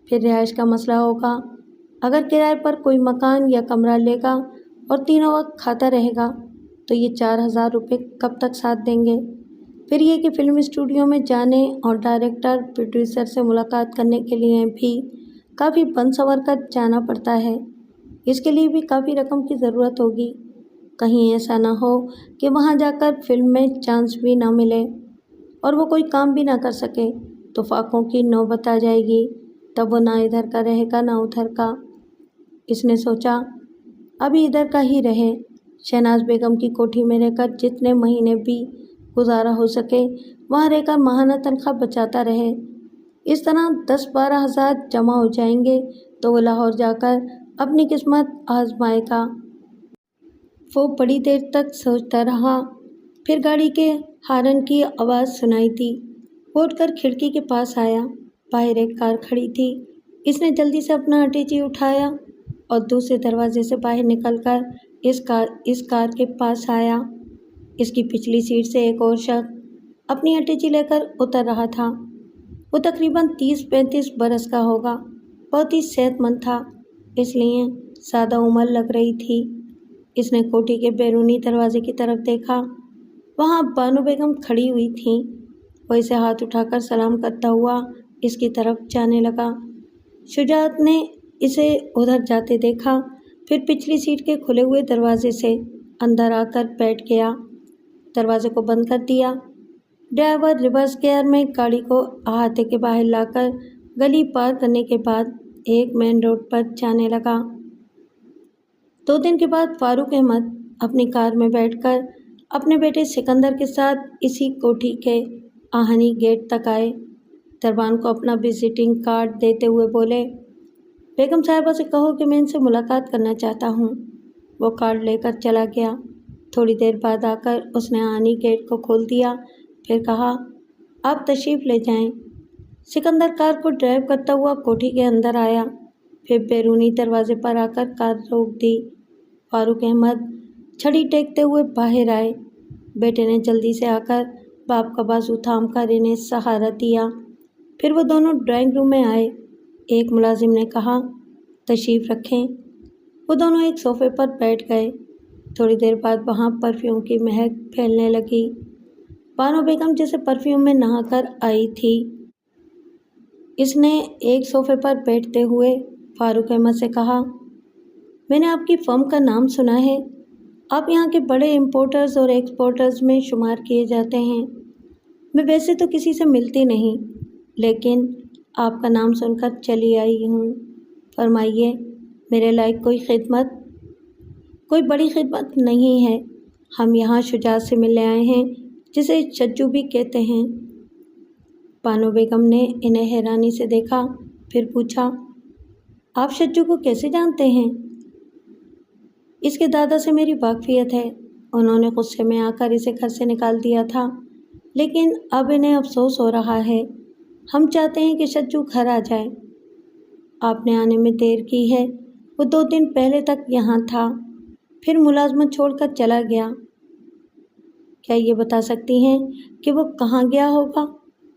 پھر رہائش کا مسئلہ ہوگا، اگر کرائے پر کوئی مکان یا کمرہ لے گا اور تینوں وقت کھاتا رہے گا تو یہ 4000 روپے کب تک ساتھ دیں گے؟ پھر یہ کہ فلم اسٹوڈیو میں جانے اور ڈائریکٹر پروڈیوسر سے ملاقات کرنے کے لیے بھی کافی بن سنور کر جانا پڑتا ہے، اس کے لیے بھی کافی رقم کی ضرورت ہوگی۔ کہیں ایسا نہ ہو کہ وہاں جا کر فلم میں چانس بھی نہ ملے اور وہ کوئی کام بھی نہ کر سکے تو فاقوں کی نوبت آ جائے گی، تب وہ نہ ادھر کا رہے گا نہ ادھر کا۔ اس نے سوچا ابھی ادھر کا ہی رہے، شہناز بیگم کی کوٹھی میں رہ کر جتنے مہینے بھی گزارا ہو سکے وہاں رہ کر ماہانہ تنخواہ بچاتا رہے، اس طرح 10-12 ہزار جمع ہو جائیں گے تو وہ لاہور جا کر اپنی قسمت آزمائے گا۔ وہ بڑی دیر تک سوچتا رہا، پھر گاڑی کے ہارن کی آواز سنائی دی۔ وہ اٹھ کر کھڑکی کے پاس آیا، باہر ایک کار کھڑی تھی۔ اس نے جلدی سے اپنا اٹیچی اٹھایا اور دوسرے دروازے سے باہر نکل کر اس کار کے پاس آیا۔ اس کی پچھلی سیٹ سے ایک اور شخص اپنی اٹیچی لے کر اتر رہا تھا۔ وہ تقریباً 30-35 برس کا ہوگا، بہت ہی صحت مند تھا، اس لیے سادہ عمر لگ رہی تھی۔ اس نے کوٹھی کے بیرونی دروازے کی طرف دیکھا، وہاں بانو بیگم کھڑی ہوئی تھیں۔ وہ اسے ہاتھ اٹھا کر سلام کرتا ہوا اس کی طرف جانے لگا۔ شجاعت نے اسے ادھر جاتے دیکھا، پھر پچھلی سیٹ کے کھلے ہوئے دروازے سے اندر آ کر بیٹھ گیا، دروازے کو بند کر دیا۔ ڈرائیور ریورس گیئر میں گاڑی کو احاطے کے باہر لا کر گلی پار کرنے کے بعد ایک مین روڈ پر جانے لگا۔ 2 دن کے بعد فاروق احمد اپنی کار میں بیٹھ کر اپنے بیٹے سکندر کے ساتھ اسی کوٹھی کے آہنی گیٹ تک آئے۔ دربان کو اپنا وزٹنگ کارڈ دیتے ہوئے بولے، بیگم صاحبہ سے کہو کہ میں ان سے ملاقات کرنا چاہتا ہوں۔ وہ کارڈ لے کر چلا گیا۔ تھوڑی دیر بعد آ کر اس نے آہنی گیٹ کو کھول دیا، پھر کہا، آپ تشریف لے جائیں۔ سکندر کار کو ڈرائیو کرتا ہوا کوٹھی کے اندر آیا، پھر بیرونی دروازے پر آ کر کار روک دی۔ فاروق احمد چھڑی ٹیکتے ہوئے باہر آئے۔ بیٹے نے جلدی سے آ کر باپ کا بازو تھام کر انہیں سہارا دیا۔ پھر وہ دونوں ڈرائنگ روم میں آئے۔ ایک ملازم نے کہا، تشریف رکھیں۔ وہ دونوں ایک صوفے پر بیٹھ گئے۔ تھوڑی دیر بعد وہاں پرفیوم کی مہک پھیلنے لگی۔ بانو بیگم جیسے پرفیوم میں نہا کر آئی تھی۔ اس نے ایک صوفے پر بیٹھتے ہوئے فاروق احمد سے کہا، میں نے آپ کی فرم کا نام سنا ہے، آپ یہاں کے بڑے امپورٹرز اور ایکسپورٹرز میں شمار کیے جاتے ہیں۔ میں ویسے تو کسی سے ملتی نہیں، لیکن آپ کا نام سن کر چلی آئی ہوں۔ فرمائیے، میرے لائق کوئی خدمت؟ کوئی بڑی خدمت نہیں ہے، ہم یہاں شجاعت سے ملنے آئے ہیں، جسے چچو بھی کہتے ہیں۔ بانو بیگم نے انہیں حیرانی سے دیکھا، پھر پوچھا، آپ شجو کو کیسے جانتے ہیں؟ اس کے دادا سے میری واقفیت ہے، انہوں نے غصے میں آ کر اسے گھر سے نکال دیا تھا، لیکن اب انہیں افسوس ہو رہا ہے۔ ہم چاہتے ہیں کہ شجو گھر آ جائے۔ آپ نے آنے میں دیر کی ہے، وہ 2 دن پہلے تک یہاں تھا، پھر ملازمت چھوڑ کر چلا گیا۔ کیا یہ بتا سکتی ہیں کہ وہ کہاں گیا ہوگا؟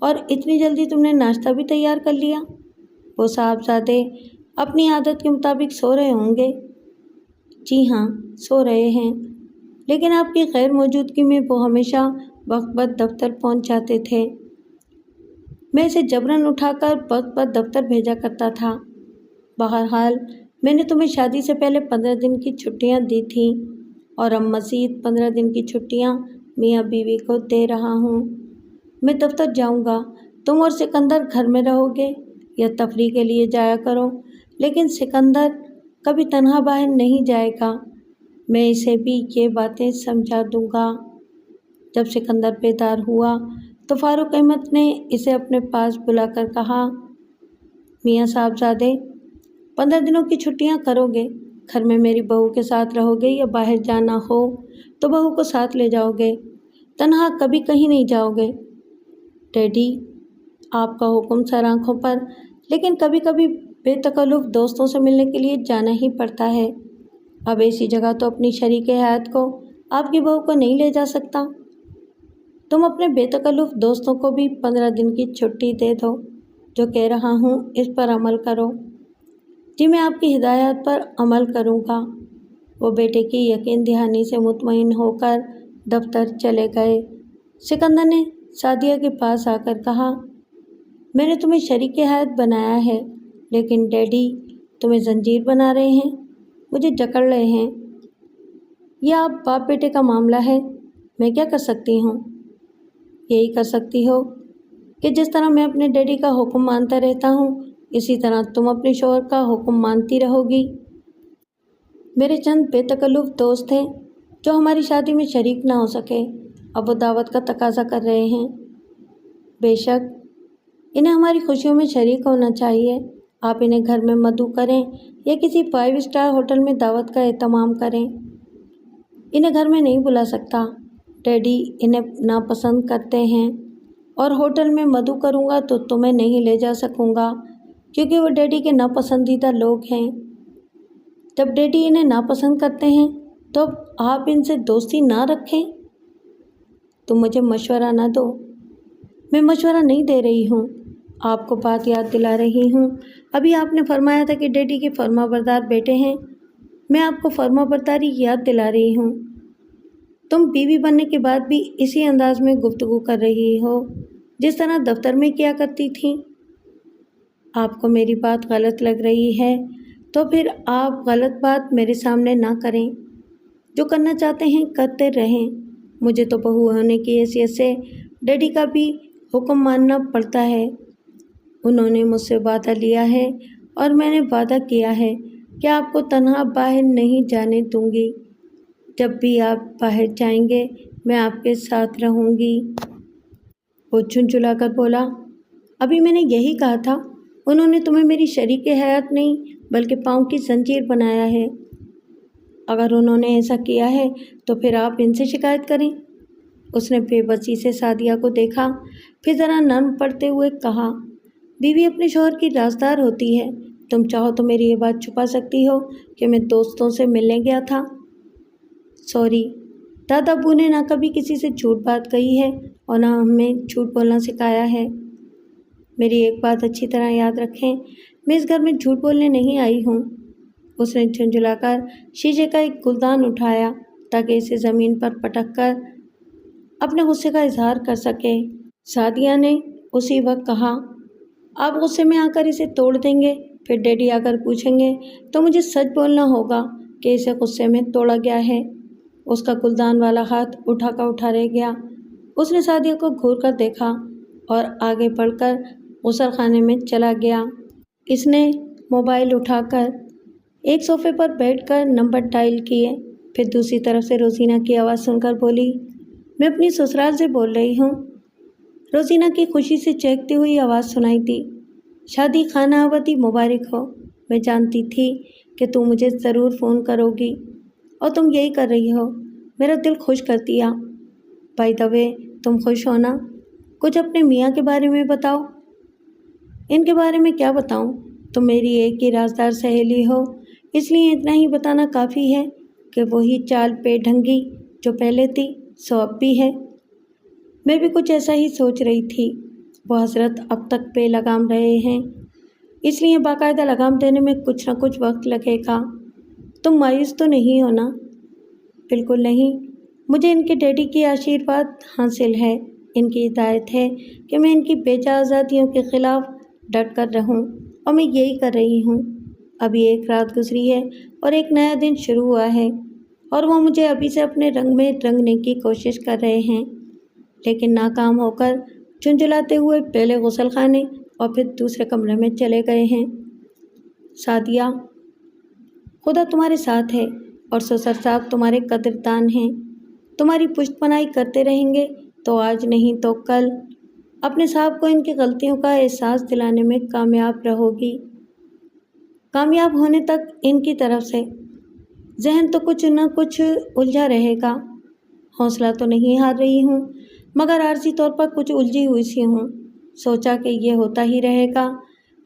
اور اتنی جلدی تم نے ناشتہ بھی تیار کر لیا؟ وہ صاحبزادے اپنی عادت کے مطابق سو رہے ہوں گے۔ جی ہاں، سو رہے ہیں، لیکن آپ کی غیر موجودگی میں وہ ہمیشہ وقت پر دفتر پہنچ جاتے تھے۔ میں اسے جبراً اٹھا کر وقت پر دفتر بھیجا کرتا تھا۔ بہرحال میں نے تمہیں شادی سے پہلے 15 دن کی چھٹیاں دی تھیں اور اب مزید 15 دن کی چھٹیاں میاں بیوی کو دے رہا ہوں۔ میں دفتر جاؤں گا، تم اور سکندر گھر میں رہو گے یا تفریح کے لیے جایا کرو، لیکن سکندر کبھی تنہا باہر نہیں جائے گا۔ میں اسے بھی یہ باتیں سمجھا دوں گا۔ جب سکندر بیدار ہوا تو فاروق احمد نے اسے اپنے پاس بلا کر کہا، میاں صاحبزادے، 15 دنوں کی چھٹیاں کرو گے، گھر میں میری بہو کے ساتھ رہو گے یا باہر جانا ہو تو بہو کو ساتھ لے جاؤ گے، تنہا کبھی کہیں نہیں جاؤ گے؟ ڈیڈی، آپ کا حکم سر آنکھوں پر، لیکن کبھی کبھی بے تکلف دوستوں سے ملنے کے لیے جانا ہی پڑتا ہے۔ اب ایسی جگہ تو اپنی شریک حیات کو، آپ کی بہو کو نہیں لے جا سکتا۔ تم اپنے بے تکلف دوستوں کو بھی 15 دن کی چھٹی دے دو۔ جو کہہ رہا ہوں اس پر عمل کرو۔ جی میں آپ کی ہدایات پر عمل کروں گا۔ وہ بیٹے کی یقین دہانی سے مطمئن ہو کر دفتر چلے گئے۔ سکندر نے سعدیہ کے پاس آ کر کہا، میں نے تمہیں شریک حیات بنایا ہے، لیکن ڈیڈی تمہیں زنجیر بنا رہے ہیں، مجھے جکڑ رہے ہیں۔ یہ آپ باپ بیٹے کا معاملہ ہے، میں کیا کر سکتی ہوں؟ یہی کر سکتی ہو کہ جس طرح میں اپنے ڈیڈی کا حکم مانتا رہتا ہوں، اسی طرح تم اپنے شوہر کا حکم مانتی رہو گی۔ میرے چند بے تکلف دوست ہیں جو ہماری شادی میں شریک نہ ہو سکے، اب وہ دعوت کا تقاضا کر رہے ہیں۔ بے شک انہیں ہماری خوشیوں میں شریک ہونا چاہیے۔ آپ انہیں گھر میں مدعو کریں یا کسی 5 اسٹار ہوٹل میں دعوت کا اہتمام کریں، انہیں گھر میں نہیں بلا سکتا۔ ڈیڈی انہیں ناپسند کرتے ہیں، اور ہوٹل میں مدعو کروں گا تو تمہیں نہیں لے جا سکوں گا، کیونکہ وہ ڈیڈی کے ناپسندیدہ لوگ ہیں۔ جب ڈیڈی انہیں ناپسند کرتے ہیں تو اب آپ ان سے دوستی نہ رکھیں۔ تم مجھے مشورہ نہ دو۔ میں مشورہ نہیں دے رہی ہوں، آپ کو بات یاد دلا رہی ہوں۔ ابھی آپ نے فرمایا تھا کہ ڈیڈی کے فرما بردار بیٹے ہیں، میں آپ کو فرما برداری یاد دلا رہی ہوں۔ تم بیوی بننے کے بعد بھی اسی انداز میں گفتگو کر رہی ہو جس طرح دفتر میں کیا کرتی تھی۔ آپ کو میری بات غلط لگ رہی ہے تو پھر آپ غلط بات میرے سامنے نہ کریں۔ جو کرنا چاہتے ہیں کرتے رہیں۔ مجھے تو بہو ہونے کی حیثیت سے ڈیڈی کا بھی حکم ماننا پڑتا ہے۔ انہوں نے مجھ سے وعدہ لیا ہے اور میں نے وعدہ کیا ہے کہ آپ کو تنہا باہر نہیں جانے دوں گی۔ جب بھی آپ باہر جائیں گے میں آپ کے ساتھ رہوں گی۔ وہ جھنجھلا کر بولا، ابھی میں نے یہی کہا تھا، انہوں نے تمہیں میری شریک حیات نہیں بلکہ پاؤں کی زنجیر بنایا ہے۔ اگر انہوں نے ایسا کیا ہے تو پھر آپ ان سے شکایت کریں۔ اس نے بے بسی سے سعدیہ کو دیکھا، پھر ذرا نرم پڑتے ہوئے کہا، بیوی اپنے شوہر کی رازدار ہوتی ہے، تم چاہو تو میری یہ بات چھپا سکتی ہو کہ میں دوستوں سے ملنے گیا تھا۔ سوری، دادا ابو نے نہ کبھی کسی سے جھوٹ بات کہی ہے اور نہ ہمیں جھوٹ بولنا سکھایا ہے۔ میری ایک بات اچھی طرح یاد رکھیں، میں اس گھر میں جھوٹ بولنے نہیں آئی ہوں۔ اس نے جھنجھلا کر شیشے کا ایک گلدان اٹھایا تاکہ اسے زمین پر پٹک کر اپنے غصے کا اظہار کر سکے۔ سعدیہ نے اسی وقت کہا، آپ غصے میں آ کر اسے توڑ دیں گے، پھر ڈیڈی آ کر پوچھیں گے تو مجھے سچ بولنا ہوگا کہ اسے غصے میں توڑا گیا ہے۔ اس کا گلدان والا ہاتھ اٹھا رہ گیا۔ اس نے سعدیہ کو گھور کر دیکھا اور آگے بڑھ کر غسل خانے میں چلا گیا۔ اس نے موبائل اٹھا کر ایک صوفے پر بیٹھ کر نمبر ڈائل کیے، پھر دوسری طرف سے روزینہ کی آواز سن کر بولی، میں اپنی سسرال سے بول رہی ہوں۔ روزینہ کی خوشی سے چہکتی ہوئی آواز سنائی دی، شادی خانہ آبادی مبارک ہو، میں جانتی تھی کہ تم مجھے ضرور فون کرو گی اور تم یہی کر رہی ہو، میرا دل خوش کر دیا۔ بائی دا وے، تم خوش ہو نا؟ کچھ اپنے میاں کے بارے میں بتاؤ۔ ان کے بارے میں کیا بتاؤں، تم میری ایک ہی رازدار سہیلی ہو، اس لیے اتنا ہی بتانا کافی ہے کہ وہی چال بے ڈھنگی جو پہلے تھی سو اب بھی ہے۔ میں بھی کچھ ایسا ہی سوچ رہی تھی، وہ حضرت اب تک بے لگام رہے ہیں، اس لیے باقاعدہ لگام دینے میں کچھ نہ کچھ وقت لگے گا۔ تم مایوس تو نہیں ہو نا؟ بالکل نہیں، مجھے ان کے ڈیڈی کی آشیرواد حاصل ہے، ان کی ہدایت ہے کہ میں ان کی بیجا آزادیوں کے خلاف ڈٹ کر رہوں، اور میں یہی کر رہی ہوں۔ ابھی ایک رات گزری ہے اور ایک نیا دن شروع ہوا ہے، اور وہ مجھے ابھی سے اپنے رنگ میں رنگنے کی کوشش کر رہے ہیں، لیکن ناکام ہو کر جھنجھلاتے ہوئے پہلے غسل خانے اور پھر دوسرے کمرے میں چلے گئے ہیں۔ سعدیہ، خدا تمہارے ساتھ ہے اور سسر صاحب تمہارے قدردان ہیں۔ تمہاری پشت پناہی کرتے رہیں گے تو آج نہیں تو کل اپنے صاحب کو ان کی غلطیوں کا احساس دلانے میں کامیاب رہو گی۔ کامیاب ہونے تک ان کی طرف سے ذہن تو کچھ نہ کچھ الجھا رہے گا۔ حوصلہ تو نہیں ہار رہی ہوں، مگر عارضی طور پر کچھ الجھی ہوئی سی ہوں۔ سوچا کہ یہ ہوتا ہی رہے گا،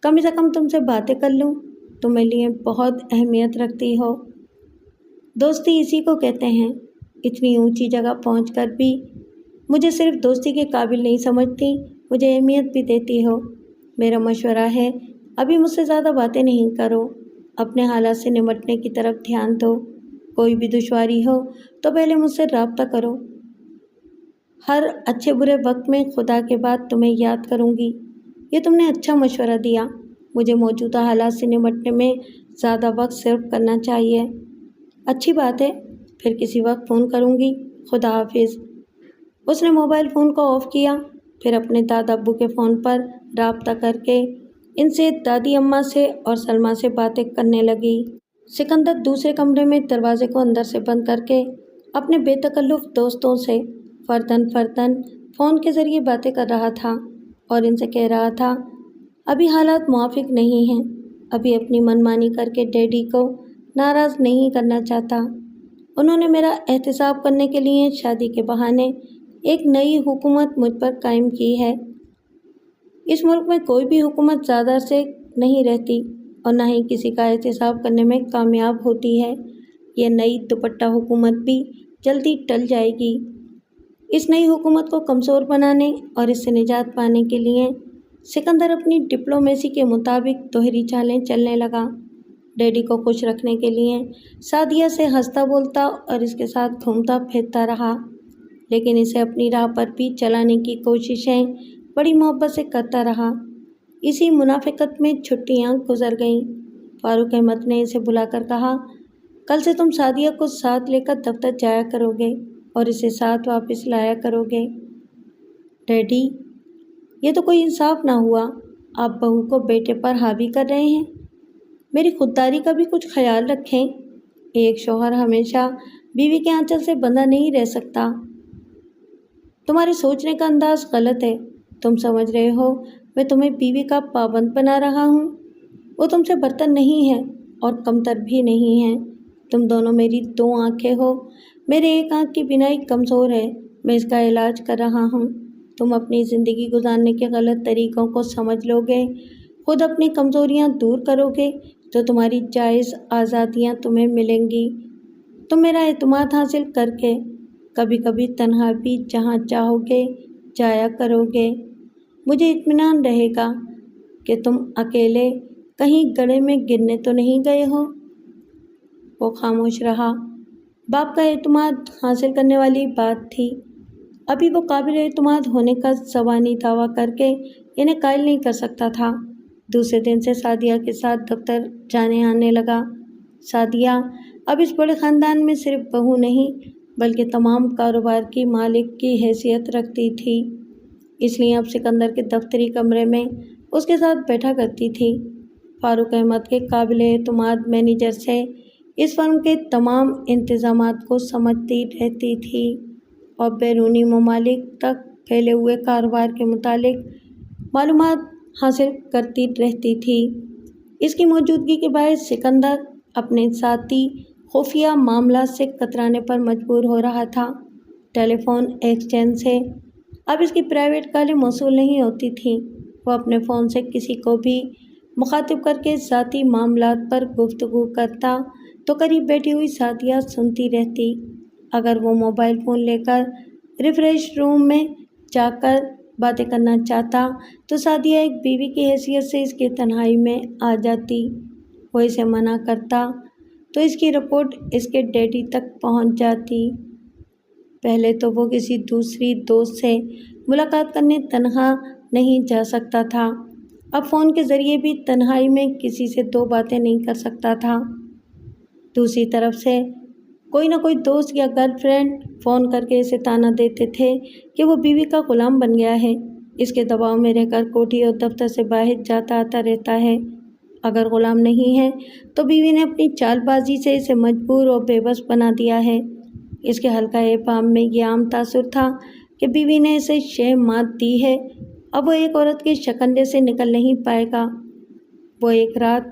کم سے کم تم سے باتیں کر لوں، تم میرے لیے بہت اہمیت رکھتی ہو۔ دوستی اسی کو کہتے ہیں۔ اتنی اونچی جگہ پہنچ کر بھی مجھے صرف دوستی کے قابل نہیں سمجھتی، مجھے اہمیت بھی دیتی ہو۔ میرا مشورہ ہے ابھی مجھ سے زیادہ باتیں نہیں کرو، اپنے حالات سے نمٹنے کی طرف دھیان دو۔ کوئی بھی دشواری ہو تو پہلے مجھ سے رابطہ کرو۔ ہر اچھے برے وقت میں خدا کے بعد تمہیں یاد کروں گی۔ یہ تم نے اچھا مشورہ دیا۔ مجھے موجودہ حالات سے نمٹنے میں زیادہ وقت صرف کرنا چاہیے۔ اچھی بات ہے، پھر کسی وقت فون کروں گی۔ خدا حافظ۔ اس نے موبائل فون کو آف کیا، پھر اپنے دادا ابو کے فون پر رابطہ کر کے ان سے، دادی اماں سے اور سلمیٰ سے باتیں کرنے لگی۔ سکندر دوسرے کمرے میں دروازے کو اندر سے بند کر کے اپنے بے تکلف دوستوں سے فرداً فرداً فون کے ذریعے باتیں کر رہا تھا اور ان سے کہہ رہا تھا ابھی حالات موافق نہیں ہیں، ابھی اپنی من مانی کر کے ڈیڈی کو ناراض نہیں کرنا چاہتا۔ انہوں نے میرا احتساب کرنے کے لیے شادی کے بہانے ایک نئی حکومت مجھ پر قائم کی ہے۔ اس ملک میں کوئی بھی حکومت زیادہ سے نہیں رہتی اور نہ ہی کسی کا احتساب کرنے میں کامیاب ہوتی ہے۔ یہ نئی دوپٹہ حکومت بھی جلدی ٹل جائے گی۔ اس نئی حکومت کو کمزور بنانے اور اس سے نجات پانے کے لیے سکندر اپنی ڈپلومیسی کے مطابق دوہری چالیں چلنے لگا۔ ڈیڈی کو خوش رکھنے کے لیے سعدیہ سے ہنستا بولتا اور اس کے ساتھ گھومتا پھرتا رہا، لیکن اسے اپنی راہ پر بھی چلانے کی کوششیں بڑی محبت سے کرتا رہا۔ اسی منافقت میں چھٹیاں گزر گئیں۔ فاروق احمد نے اسے بلا کر کہا، کل سے تم سعدیہ کو ساتھ لے کر دفتر جایا کرو گے اور اسے ساتھ واپس لایا کرو گے۔ ڈیڈی، یہ تو کوئی انصاف نہ ہوا، آپ بہو کو بیٹے پر حاوی کر رہے ہیں۔ میری خودداری کا بھی کچھ خیال رکھیں۔ ایک شوہر ہمیشہ بیوی کے آنچل سے بندھا نہیں رہ سکتا۔ تمہارے سوچنے کا انداز غلط ہے۔ تم سمجھ رہے ہو میں تمہیں بیوی کا پابند بنا رہا ہوں؟ وہ تم سے برتر نہیں ہے اور کمتر بھی نہیں ہے۔ تم دونوں میری دو آنکھیں ہو۔ میرے ایک آنکھ کی بینائی کمزور ہے، میں اس کا علاج کر رہا ہوں۔ تم اپنی زندگی گزارنے کے غلط طریقوں کو سمجھ لو گے، خود اپنی کمزوریاں دور کرو گے تو تمہاری جائز آزادیاں تمہیں ملیں گی۔ تم میرا اعتماد حاصل کر کے کبھی کبھی تنہا بھی جہاں چاہو گے جایا کرو گے۔ مجھے اطمینان رہے گا کہ تم اکیلے کہیں گڑھے میں گرنے تو نہیں گئے ہو۔ وہ خاموش رہا۔ باپ کا اعتماد حاصل کرنے والی بات تھی۔ ابھی وہ قابل اعتماد ہونے کا زبانی دعویٰ کر کے انہیں قائل نہیں کر سکتا تھا۔ دوسرے دن سے سعدیہ کے ساتھ دفتر جانے آنے لگا۔ سعدیہ اب اس بڑے خاندان میں صرف بہو نہیں بلکہ تمام کاروبار کی مالک کی حیثیت رکھتی تھی، اس لیے اب سکندر کے دفتری کمرے میں اس کے ساتھ بیٹھا کرتی تھی۔ فاروق احمد کے قابل اعتماد مینیجر سے اس فرم کے تمام انتظامات کو سمجھتی رہتی تھی اور بیرونی ممالک تک پھیلے ہوئے کاروبار کے متعلق معلومات حاصل کرتی رہتی تھی۔ اس کی موجودگی کے باعث سکندر اپنے ذاتی خفیہ معاملات سے کترانے پر مجبور ہو رہا تھا۔ ٹیلی فون ایکسچینج سے اب اس کی پرائیویٹ کالیں موصول نہیں ہوتی تھیں۔ وہ اپنے فون سے کسی کو بھی مخاطب کر کے ذاتی معاملات پر گفتگو کرتا تو قریب بیٹھی ہوئی سعدیہ سنتی رہتی۔ اگر وہ موبائل فون لے کر ریفریش روم میں جا کر باتیں کرنا چاہتا تو سعدیہ ایک بیوی کی حیثیت سے اس کی تنہائی میں آ جاتی۔ وہ اسے منع کرتا تو اس کی رپورٹ اس کے ڈیڈی تک پہنچ جاتی۔ پہلے تو وہ کسی دوسری دوست سے ملاقات کرنے تنہا نہیں جا سکتا تھا، اب فون کے ذریعے بھی تنہائی میں کسی سے دو باتیں نہیں کر سکتا تھا۔ دوسری طرف سے کوئی نہ کوئی دوست یا گرل فرینڈ فون کر کے اسے طعنہ دیتے تھے کہ وہ بیوی کا غلام بن گیا ہے، اس کے دباؤ میں رہ کر کوٹھی اور دفتر سے باہر جاتا آتا رہتا ہے۔ اگر غلام نہیں ہے تو بیوی نے اپنی چال بازی سے اسے مجبور اور بے بس بنا دیا ہے۔ اس کے حلقہ فام میں یہ عام تاثر تھا کہ بیوی نے اسے شہ مات دی ہے، اب وہ ایک عورت کے شکنجے سے نکل نہیں پائے گا۔ وہ ایک رات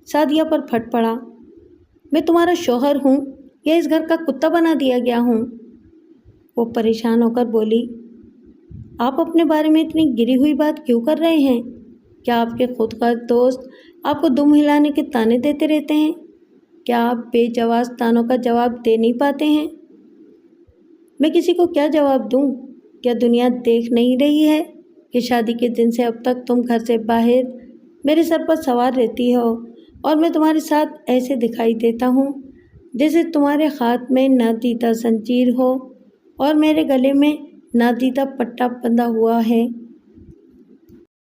سعدیہ پر پھٹ پڑا۔ میں تمہارا شوہر ہوں یا اس گھر کا کتا بنا دیا گیا ہوں؟ وہ پریشان ہو کر بولی۔ آپ اپنے بارے میں اتنی گری ہوئی بات کیوں کر رہے ہیں؟ کیا آپ کے خود کا دوست آپ کو دم ہلانے کے طعنے دیتے رہتے ہیں؟ کیا آپ بے جواز طعنوں کا جواب دے نہیں پاتے ہیں؟ میں کسی کو کیا جواب دوں؟ کیا دنیا دیکھ نہیں رہی ہے کہ شادی کے دن سے اب تک تم گھر سے باہر میرے سر پر سوار رہتی ہو اور میں تمہارے ساتھ ایسے دکھائی دیتا ہوں جیسے تمہارے ہاتھ میں نادیدہ زنجیر ہو اور میرے گلے میں نادیدہ پٹا بندھا ہوا ہے۔